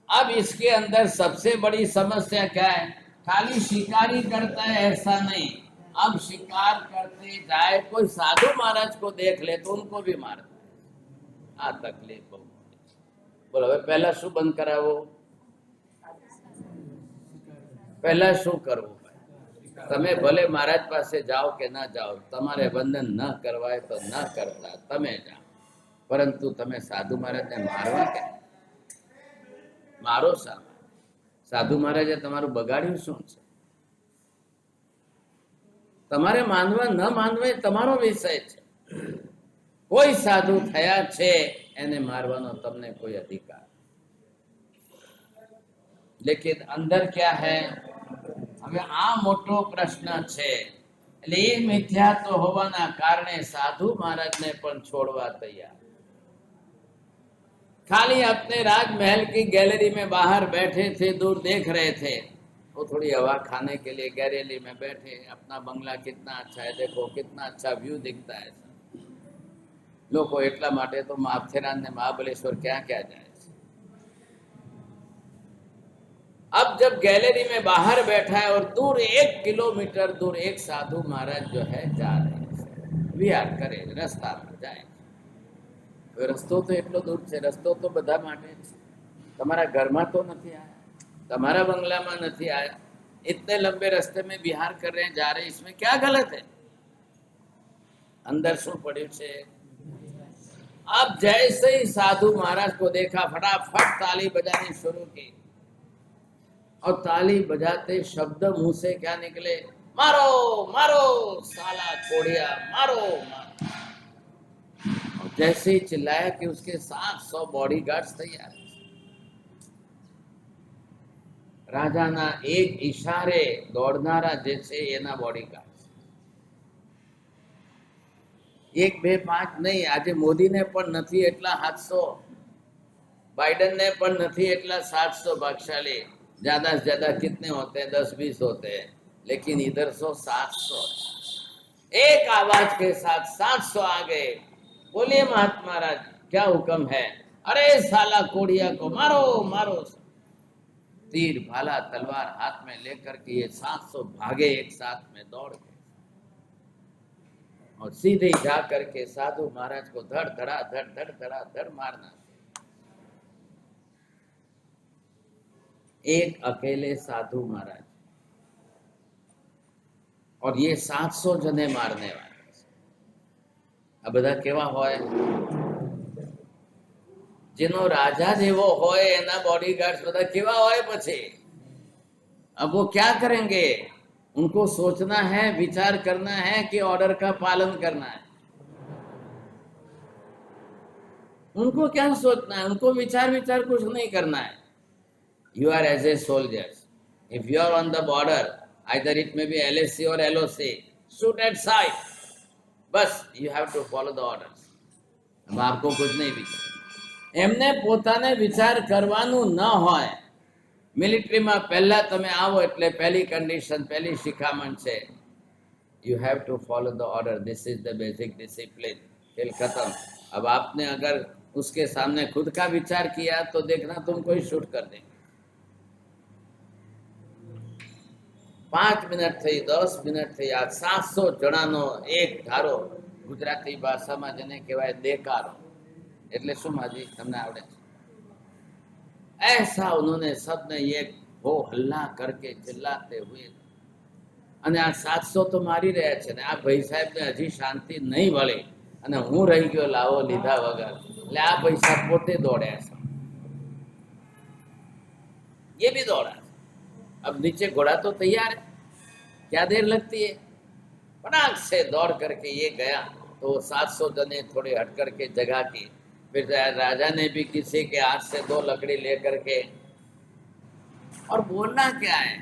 अब इसके अंदर सबसे बड़ी समस्या क्या है? खाली शिकारी करता है ऐसा नहीं, अब शिकार करते जाए, कोई साधु महाराज को देख ले तो उनको भी मारता है। आ तकलीफ बहुत। बोलो હવે પહેલા શું બંધ કરાવો? પહેલા શું કરવું? તમે ભલે મહારાજ પાસે જાઓ કે ના જાઓ, તમારે વંદન ન કરવાય તો ન કરતા, તમે જાઓ, પરંતુ તમે સાધુ મહારાજને મારવા કે મારો શા? સાધુ મહારાજે તમારું બગાડ્યું શું છે? તમારે માનવા ન માનવા એ તમારો વિષય છે. કોઈ સાધુ થયા છે એને મારવાનો તમને કોઈ અધિકાર, લેકિન અંદર ક્યા હૈ? હવે આ મોટો પ્રશ્ન છે. એટલે એ મિથ્યાત્વ હોવાના કારણે સાધુ મહારાજને પણ છોડવા તૈયાર. खाली अपने राजमहल की गैलरी में बाहर बैठे थे, दूर देख रहे थे, वो थोड़ी हवा खाने के लिए गैलरी में बैठे, अपना बंगला कितना अच्छा है, देखो कितना अच्छा व्यू दिखता है. लोगों એટલા માટે તો માથેરાન ને મહાબલેશ્વર क्या क्या जाए. अब जब गैलरी में बाहर बैठा है और दूर 1 किलोमीटर दूर एक साधु महाराज जो है जा रहे हैं, विहार करे, रस्ता में जाए. रस्तो तो એટલો દૂર છે, રસ્તો તો બધા માટે છે. તમારા ઘરમાં તો નથી આયા, તમારા બંગલામાં નથી આયા, इतने लंबे रास्ते में बिहार कर रहे हैं, जा रहे हैं, इसमें क्या गलत है? अंदर શું પડ્યું છે? अब जैसे ही साधु महाराज को देखा, फटाफट ताली बजानी शुरू की, और ताली बजाते शब्द मुंह से क्या निकले? मारो मारो साला कोड़िया, मारो मारो. जैसे ही चिल्लाया कि उसके 700 बॉडीगार्ड्स तैयार. રાજાના એક ઈશારે દોડનારા જે છે એના બોડીગાર્ડ, 1 2 5 નહીં. આજે મોદીને પણ નથી એટલા 700, बाइडन ने पण नहीं एटला 700 भागशाली. ज्यादा से ज्यादा कितने होते हैं? 10-20 होते हैं, लेकिन इधर 700 एक आवाज के साथ 700 आ गए. बोलिए महात्मा राज, क्या हुक्म है? अरे साला कोड़िया को मारो मारो. तीर भाला तलवार हाथ में लेकर के ये 700 भागे एक साथ में दौड़ के, और सीधे जा करके साधु महाराज को धड़ धड़ा धड़ धड़ धड़ा धड़ मारना. एक अकेले साधु महाराज, और ये 700 जने मारने वाले. आ बधा केवा होय? जेनो राजा जेवो होय एना बॉडीगार्ड्स बधा केवा होय पछी? अब वो क्या करेंगे? उनको सोचना है, विचार करना है कि ऑर्डर का पालन करना है. उनको क्या सोचना है? उनको विचार विचार कुछ नहीं करना है. You are as a soldiers. If you are on the border, either it may be LSC or LOC, shoot at sight. बस you have to follow the orders. अब आपको कुछ नहीं विचार, એમને પોતાને વિચાર કરવાનું ન હોય. મિલિટરીમાં પહેલા તમે આવો એટલે પહેલી કન્ડિશન, પહેલી શિખામણ છે, you have to follow the order. This is the basic discipline. खेल खत्म. अब आपने अगर उसके सामने खुद का विचार किया तो देखना तुमको ही शूट कर देंगे. 5 મિનિટ થઈ, 10 મિનિટ થઈ, આ 700 જણાનો એક ધારો, ગુજરાતી ભાષામાં જેને કહેવાય દેકારો. એટલે શું માજી તમને આવડે છે? ऐसा उन्होंने सबने ये हो हल्ला करके चिल्लाते हुए, અને આ 700 તો મારી રહ્યા છે ને આ ભાઈ સાહેબને હજી શાંતિ નહીં વળે, અને હું રહી ગયો લાવો લીધા વગર. એટલે આ પૈસા પોતે દોડ્યા છે, ये भी दौड़ा. अब नीचे घोड़ा तो तैयार है, क्या देर लगती है? फटाक से दौड़ करके ये गया तो 700 जने थोड़ी हट करके जगह की. फिर राजा ने भी किसी के हाथ से 2 लकड़ी लेकर के, और बोलना क्या है?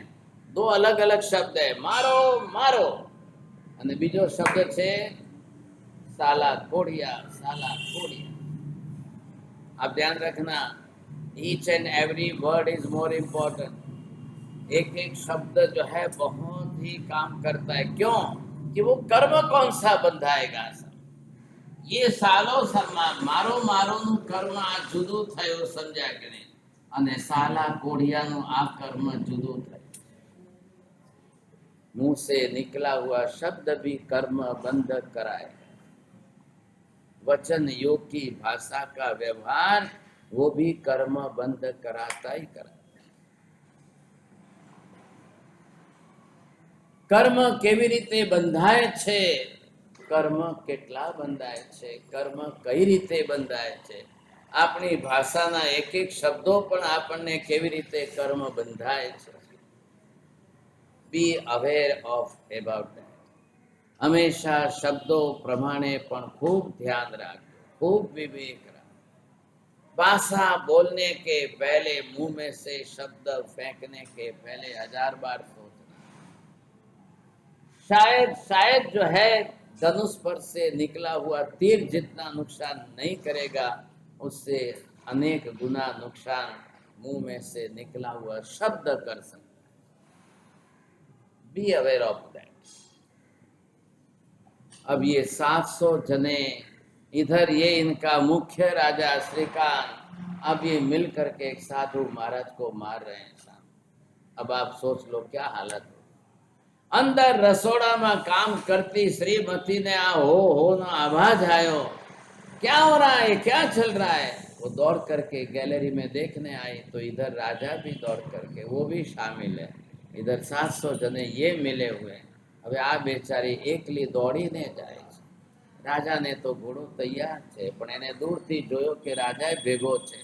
2 अलग अलग शब्द है, मारो मारो, અને બીજો શબ્દ છે साला कोड़िया, साला कोड़िया. आप ध्यान रखना, each and every word is more important. एक एक शब्द जो है बहुत ही काम करता है. क्यों? कि वो कर्म कौन सा बंधाएगा. ये सालो मारो मारो नु कर्म आ जुदू थयो समझा के नहीं, અને साला कोड़िया नु आ कर्म जुदू थयो. मुंह से निकला हुआ शब्द भी कर्म बंध कराए. वचन योग की भाषा का व्यवहार वो भी कर्म बंध कराता ही कराता. કર્મ કેવી રીતે બંધાય છે, કર્મ કેટલા બંધાય છે, કર્મ કઈ રીતે બંધાય છે, આપણી ભાષાના એક એક શબ્દો પણ આપણને કેવી રીતે કર્મ બંધાય છે. બી અવેર ઓફ એબાઉટ ધેટ. હંમેશા શબ્દો પ્રમાણે પણ ખૂબ ધ્યાન રાખજો, खूब विवेक रहा. भाषा बोलने के पहले मुंह में से शब्द फेंकने के पहले 1000 बार सोचना. शायद शायद जो है धनुष पर से निकला हुआ तीर जितना नुकसान नहीं करेगा, उससे अनेक गुना नुकसान मुंह में से निकला हुआ शब्द कर सकता. Be aware of that. अब ये 700 जने इधर, ये इनका मुख्य राजा श्रीकांत, अब ये मिल करके एक साधु महाराज को मार रहे हैं साहब. अब आप सोच लो क्या हालत हो. अंदर रसोड़ा में काम करती श्रीमती ने आ हो ना आवाज आयो, क्या हो रहा है, क्या चल रहा है. वो दौड़ करके गैलरी में देखने आई तो इधर राजा भी दौड़ करके, वो भी शामिल है. इधर 700 जने ये मिले हुए हैं. હવે આ બેચારી એકલી દોડીને જાય છે. રાજાને તો ઘોડો તૈયાર છે, પણ એને દૂરથી જોયો કે રાજા ભેગો છે.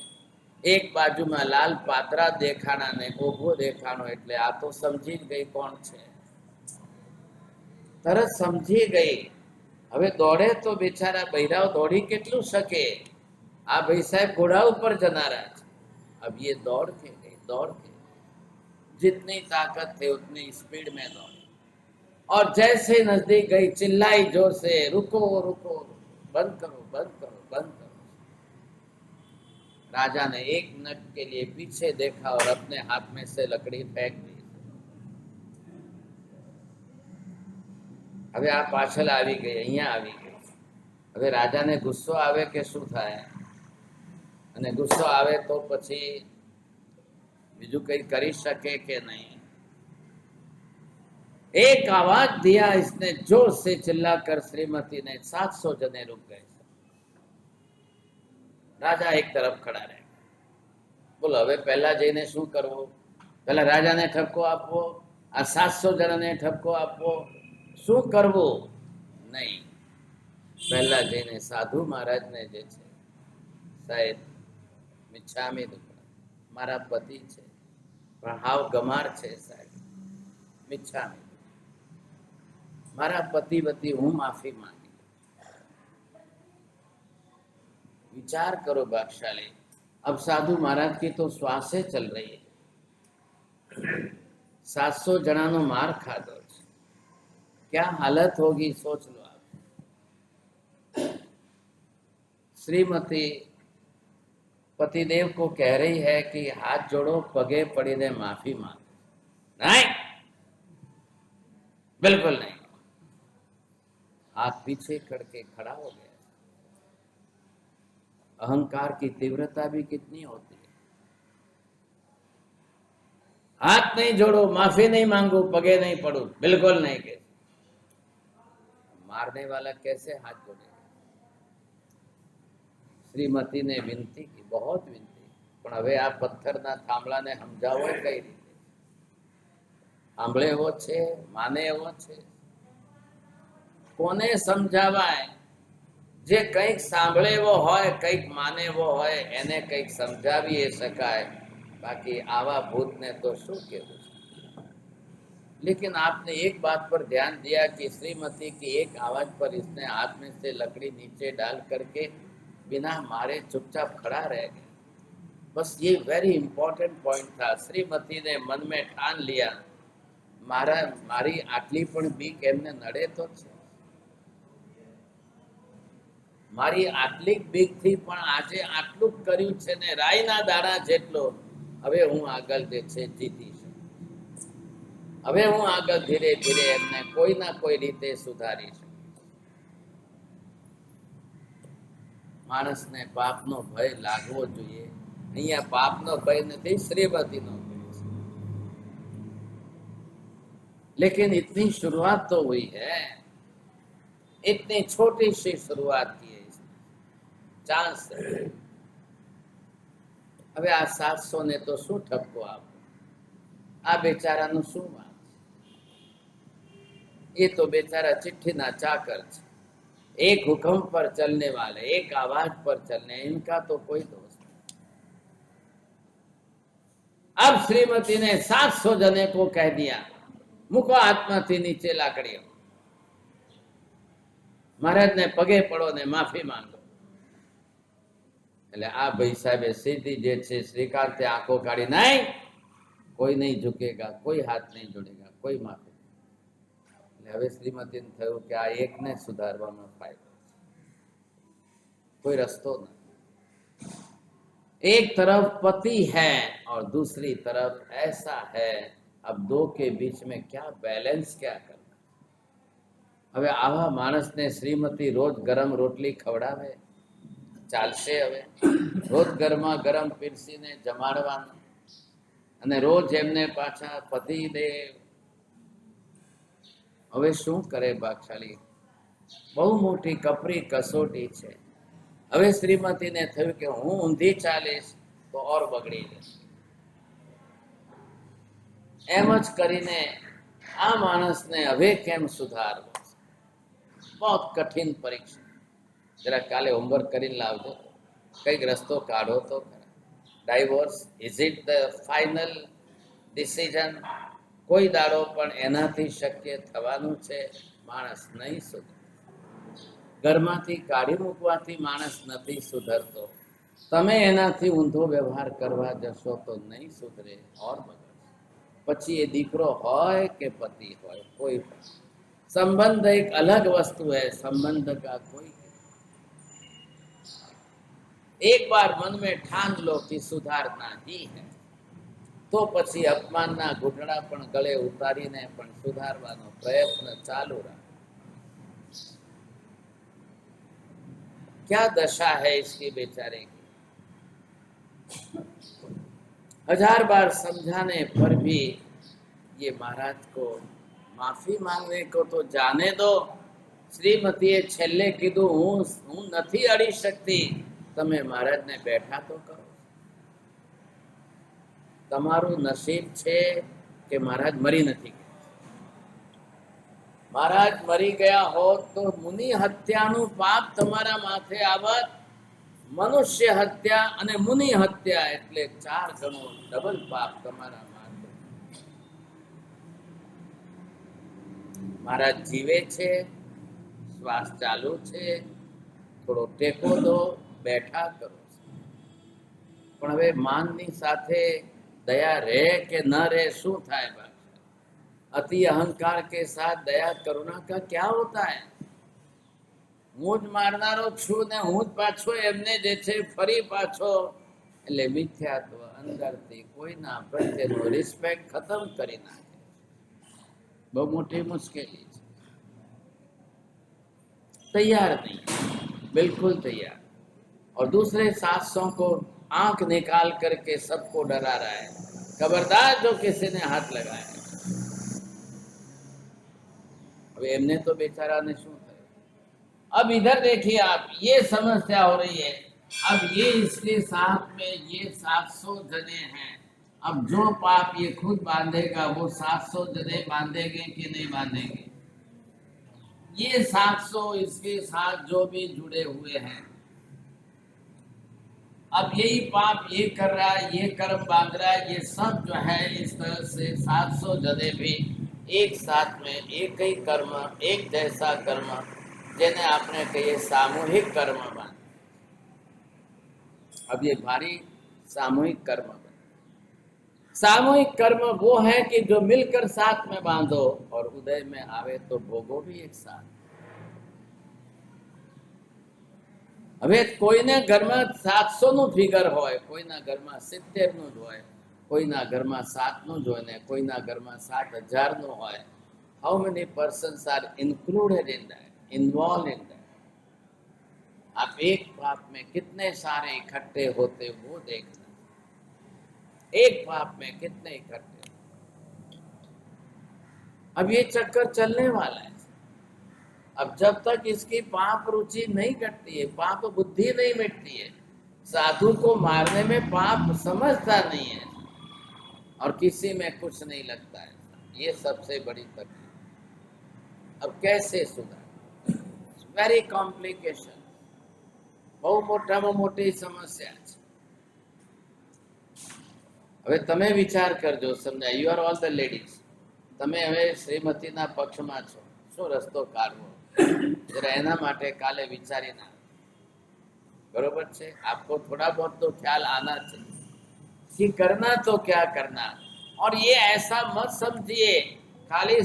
એક બાજુમાં લાલ પાત્રા દેખાણા ને ઊભો દેખાણો, એટલે આ તો સમજી જ ગઈ કોણ છે, તરત સમજી ગઈ. હવે દોડે તો બેચારા બૈરાવ દોડી કેટલું શકે. આ ભાઈ સાહેબ ઘોડા ઉપર જનારા છે. अब ये दौड़ के गई, दौड़ के जितनी ताकत थी उतनी स्पीड में दौड़ी, और जैसे नजदीक गई चिल्लाई जोर से, रुको रुको, बंद करो बंद करो बंद करो. राजा ने 1 मिनट के लिए पीछे देखा और अपने हाथ में से लकड़ी फेंक दी. હવે આ પાછળ આવી ગઈ, અહીંયા આવી ગઈ. હવે રાજાને ગુસ્સો આવે કે શું થાય, અને ગુસ્સો આવે તો પછી બીજું કઈ કરી શકે કે નહીં. एक आवाज दिया इसने जोर से चिल्लाकर, श्रीमती ने 700 जने रुक गए. राजा एक तरफ खड़ा रहे. बोलो હવે પહેલા જઈને શું કરવું, પહેલા રાજાને ઠપકો આપવો, આ 700 જણાને ઠપકો આપવો, શું કરવું? નહીં, પહેલા જઈને સાધુ મહારાજને જે છે, સાહેબ મિચ્છામી દુક્કડમ, મારા પતિ છે પણ હાવ ગમાર છે સાહેબ, મિચ્છામી, मारा पति वती हूं माफी मांगी. विचार करो भाग्यशाली, अब साधु महाराज की तो श्वासे चल रही है. 700 जना नो मार खाधो, क्या हालत होगी सोच लो आप. श्रीमती पतिदेव को कह रही है कि हाथ जोड़ो, पगे पड़ीने माफी मांगो. नहीं, बिल्कुल नहीं. हाथ पीछे करके खड़ा हो गया. अहंकार की तीव्रता भी कितनी होती है. हाथ नहीं जोड़ो, माफी नहीं मांगो, पगे नहीं पड़ो, बिल्कुल नहीं के. मारने वाला कैसे हाथ जोड़ेगा. श्रीमती ने विनती की, बहुत विनती, पण હવે આ પથ્થરના થાંભલાને સમજાવો કઈ રીતે. સાંભળે એવો છે, માને એવો છે, કોને સમજાવાય. જે કંઈક સાંભળે એવો હોય, કંઈક માને એવો હોય, એને કંઈક સમજાવી શકાય. बाकी आवा भूत ने तो शू केवू. लेकिन आपने एक बात पर ध्यान दिया कि श्रीमती की एक आवाज पर इसने हाथ में से लकड़ी नीचे डाल करके बिना मारे चुपचाप खड़ा रह गया. बस ये वेरी इंपॉर्टेंट पॉइंट था. श्रीमती ने मन में ठान लिया, मारी आटली पण बीक एमने नड़े तो छे. मारी आटली बीक थी पण आजे आटलू कर्યું છે ને રાઈના દાણા જેટલો. હવે હું આગળ જે છે જીતીશ. હવે હું આગળ ધીરે ધીરે એમને કોઈ ના કોઈ રીતે સુધારીશ. માણસને પાપનો ભય લાગવો જોઈએ. અહીંયા પાપનો ભય નથી, શ્રીમતીનો ભય છે. लेकिन इतनी शुरुआत तो हुई है, इतनी छोटी सी शुरुआत की है इसने, चांस है. હવે આ 700 ને તો શું ઠપકો આપો, આ બેચારાનું શું વાત. ये तो बेचारा चिट्ठी ना चाकर छे, एक हुक्म पर चलने वाले, एक आवाज पर चलने, इनका तो कोई दोष नहीं। अब श्रीमती ने 700 जने को कह दिया, મૂકો હાથમાંથી નીચે લાકડીઓ, મહારાજને પગે પડો ને માફી માંગો। એટલે આ ભાઈ સાહેબે સીધી જે છે શ્રીકાંતે આંખો કાઢી, નહીં, કોઈ નહીં ઝૂકેગા, કોઈ હાથ નહીં જોડેગા, કોઈ માફી। એટલે હવે શ્રીમતીને થયું કે આ એકને સુધારવાનો ફાયદો, कोई रस्तो नहीं। एक तरफ पति है और दूसरी तरफ ऐसा है, अब दो के बीच में क्या बैलेंस क्या करना। હવે આવા માણસને શ્રીમતી રોજ ગરમ રોટલી ખવડાવે, ચાલશે? હવે રોજ ગરમા ગરમ પીરસીને જમાડવાના અને રોજ એમને પાછા પતિ દે, હવે શું કરે ભાગશાળી? બહુ મોટી કપરી કસોટી છે। હવે શ્રીમતીને થયું કે હું ઊંધી ચાલીશ તો ઓર બગડી જશે। એમ જ કરીને આ માણસને હવે કેમ સુધારવો? बहुत कठिन परीक्षा। जरा काले होमवर्क કરીને લાવજો, કઈક રસ્તો કાઢો તો ખરા। Divorce, is it the final decision? કોઈ દાડો પણ એનાથી શક્ય થવાનું છે? માણસ નહીં સુધરે। ઘરમાંથી કાઢી મૂકવાથી માણસ નથી સુધરતો, તમે એનાથી ઊંધો વ્યવહાર કરવા જશો તો નહીં સુધરે, ઓર બગડશે। પછી એ દીકરો હોય કે પતિ હોય, કોઈ પણ संबंध एक अलग वस्तु है, संबंध का कोई। एक बार मन में ठान लो कि सुधारना ही है, तो પછી અપમાનના ઘૂંટણા પણ ગળે ઉતારીને પણ સુધારવાનો પ્રયત્ન ચાલુ રાખો। क्या दशा है इसकी बेचारे की। 1000 बार समझाने पर भी ये महाराज को माफी मांगने को तो जाने दो। श्रीमतीए छेल्ले कीधुं, हूँ नहीं अड़ी सकती, तमे महाराज ने बैठा तो करो। तमारू नसीब छे कि महाराज मरी नहीं गया। महाराज मरी गया हो तो मुनि हत्यानु पाप तमारा माथे आवत। मनुष्य हत्या अने मुनि हत्या एटले 4 गणो डबल पाप तमारा। महाराज जीवे छे, श्वास चालू छे, थोड़ो टेको दो, बैठा करो। पण हवे माननी साथे दया रहे के न रहे, शू थाय? अति अहंकार के साथ दया करुणा का क्या होता है? હું જ મારનારો છું ને હું જ પાછો એમને જે છે ફરી પાછો, એટલે મિથ્યાત્વ અંદરથી કોઈના પ્રત્યેનો રિસ્પેક્ટ ખતમ કરી નાખે। बहुत मोटी मुश्किल है। तैयार नहीं, बिल्कुल तैयार। और दूसरे 700 को आंख निकाल करके सबको डरा रहा है, खबरदार जो किसी ने हाथ लगाया। अब एमने तो बेचारा ने शू थे। अब इधर देखिए आप, ये समस्या हो रही है। अब ये इसके साथ में ये 700 जने हैं। अब जो पाप ये खुद बांधेगा वो 700 जने बांधेंगे कि नहीं बांधेंगे? ये 700 इसके साथ जो भी जुड़े हुए हैं, अब यही पाप ये कर रहा है, ये कर्म बांध रहा है, ये सब जो है इस तरह से 700 जने भी एक साथ में एक ही कर्म, एक जैसा कर्म, जिन्हें आपने कहिए सामूहिक कर्म बांध। अब ये भारी सामूहिक कर्म। सामूहिक कर्म वो है कि जो मिलकर साथ में बांधो और उदय में आवे तो भोगो भी एक साथ। હવે કોઈના ઘરમાં 700 નું ફિગર હોય, કોઈના ઘરમાં 70 નું જ હોય, કોઈના ઘરમાં 7 નું જ હોય ને કોઈના ઘરમાં 7000 નું હોય। How many persons are included in that, involved in that? आप एक पाप में कितने सारे इकट्ठे होते वो देखना। एक पाप में कितने इकट्ठे। अब ये चक्कर चलने वाला है। अब जब तक इसकी पाप रुचि नहीं कटती है, पाप बुद्धि नहीं मिटती है, साधु को मारने में पाप समझता नहीं है और किसी में कुछ नहीं लगता है। ये सबसे बड़ी तकलीफ। अब कैसे सुधार? वेरी कॉम्प्लिकेशन, बहु मोटाમાં મોટી સમસ્યા છે. હવે તમે વિચાર કરજો, સમજાય. You are all the ladies, તમે હવે શ્રીમતીના પક્ષમાં છો, શું રસ્તો કાઢવો જરા એના માટે કાલે વિચારીને, बरोबर છે. आपको थोड़ा बहुत तो ख्याल आना चाहिए कि करना तो क्या करना. और ये ऐसा मत समझिए खाली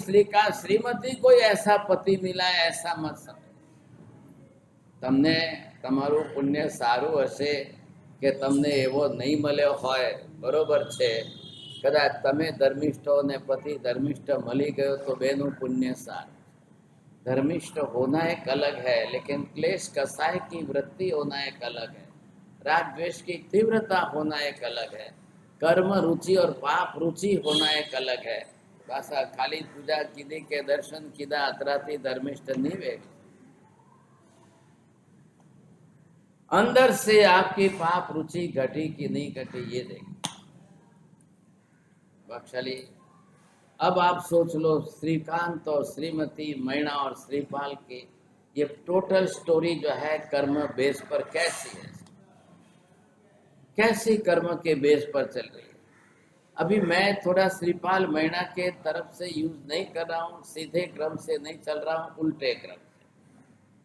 श्रीमती कोई ऐसा पति मिला है, ऐसा मत समझ. તમને તમારું પુણ્ય સારું હશે કે તમને એવો નહીં મળ્યો હોય, બરોબર છે. કદાચ તમે ધર્મિષ્ઠ હો ને પતિ ધર્મિષ્ઠ મળી ગયો તો બેનું પુણ્ય સારું. धर्मिष्ठ होना एक अलग है, लेकिन क्लेश कसाय की वृत्ति होना एक अलग है. राग द्वेष की तीव्रता होना एक अलग है. कर्म रुचि और पाप रुचि होना एक अलग है. बस खाली पूजा कीधी के दर्शन कीधा अतराती धर्मिष्ठ नहीं वे. अंदर से आपकी पाप रुचि घटी कि नहीं घटी ये देखिए. बख्शली, अब आप सोच लो, श्रीकांत और श्रीमती, मैणा और श्रीपाल की ये टोटल स्टोरी जो है कर्म बेस पर कैसी है, कैसी कर्म के बेस पर चल रही है. अभी मैं थोड़ा श्रीपाल मैणा के तरफ से यूज नहीं कर रहा हूँ, सीधे क्रम से नहीं चल रहा हूँ, उल्टे क्रम.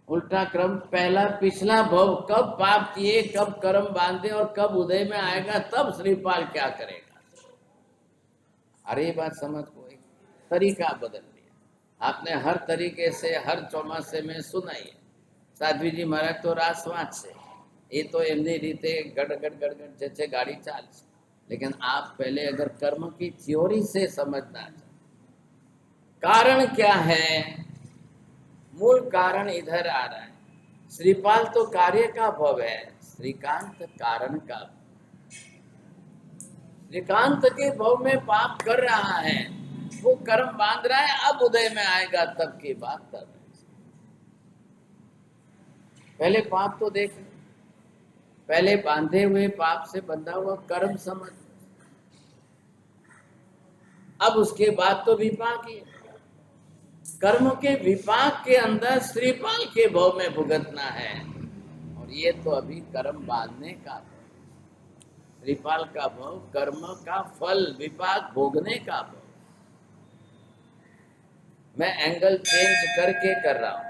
उल्टा क्रम, पहला पिछला भव, कब पाप किए, कब कर्म बांधे और कब उदय में आएगा, तब श्रीपाल क्या करेगा. अरे ये बात समझ को, एक तरीका बदल दिया आपने. हर तरीके से हर चौमासे में सुनाई है. साध्वी जी महाराज तो रासवाच છે, ये तो એમની રીતે गड़गड़ गड़गड़ जैसे गाड़ी चाल. लेकिन आप पहले अगर कर्म की थ्योरी से समझना चाहते, कारण क्या है, मूल कारण इधर आ रहा है. श्रीपाल तो कार्य का भव है, श्रीकांत कारण का. श्रीकांत के भव में पाप कर रहा है, वो कर्म बांध रहा है, अब उदय में आएगा तब की बात कर रहे हैं. पहले पाप तो देख, पहले बांधे हुए पाप से बंधा हुआ कर्म समझ, अब उसके बाद तो विपाक ही. कर्म के विपाक के अंदर श्रीपाल के भव में भुगतना है, और ये तो अभी कर्म बांधने का. श्रीपाल का भव कर्म का फल, विपाक भोगने का भव. मैं एंगल चेंज करके कर रहा हूं,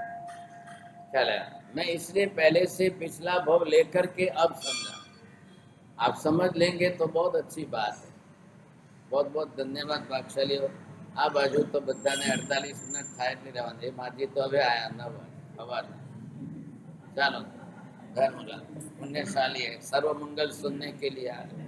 ख्याल है. मैं इसलिए पहले से पिछला भव लेकर के अब समझा. आप समझ लेंगे तो बहुत अच्छी बात है. बहुत बहुत धन्यवाद भागशाली हो. आ बाजू तो बधाने 48 मिनिट થાય એટલે રહેવાનું. એ માજી તો હવે આયા 9 સવારના. ચાલો, धर्मलाल पुण्यशाली है, सर्व मंगल सुनने के लिए आ रहे.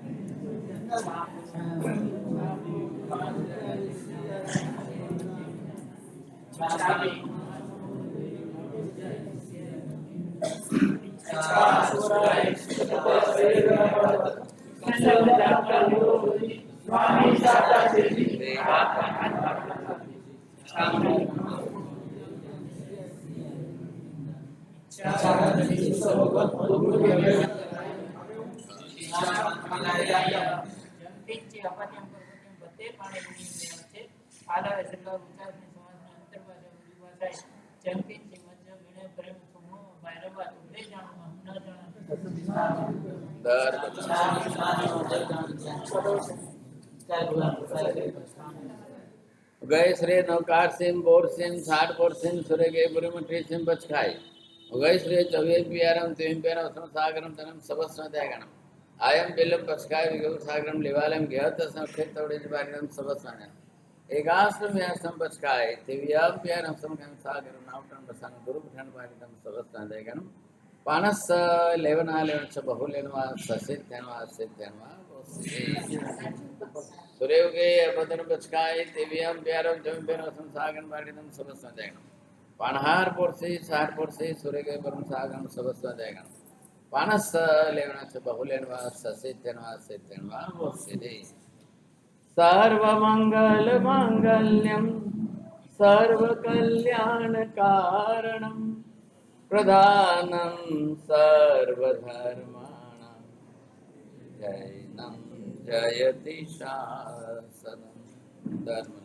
गए श्री नौकार सिंह बोर सिंह साठ बोर सिंह सुरे गए बुरीमठी सिंह बचखाई गए श्री चौबीस पियारम तीन पियारम उसम सागरम तनम सबस्म त्यागणम आयम बिलम बचखाई विगु सागरम लिवालम गहत सम खेत तोड़े बागरम सबस्म एकाश्रम यासम बचखाई दिव्याम पियारम सम गम सागरम नावटन बसन गुरु ठन बागरम सबस्म त्यागणम पानस लेवना लेवन छ बहुलेनवा ससित धनवा सित धनवा सूर्योगे अबदन बचकाय दिव्यम प्यारम जम पेनो संसागन बागरम सबस्म त्यागणम पानहार पोरसे साठ पोरसे सूर्योगे परम सागरम सबस्म त्यागणम पानस लेवना छ बहुलेनवा ससित धनवा सित धनवा सिद्धि. सर्व मंगल मांगल्यम सर्व कल्याण कारणम प्रधानम सर्वधर्माणां जैनं जयति शासनम. धर्म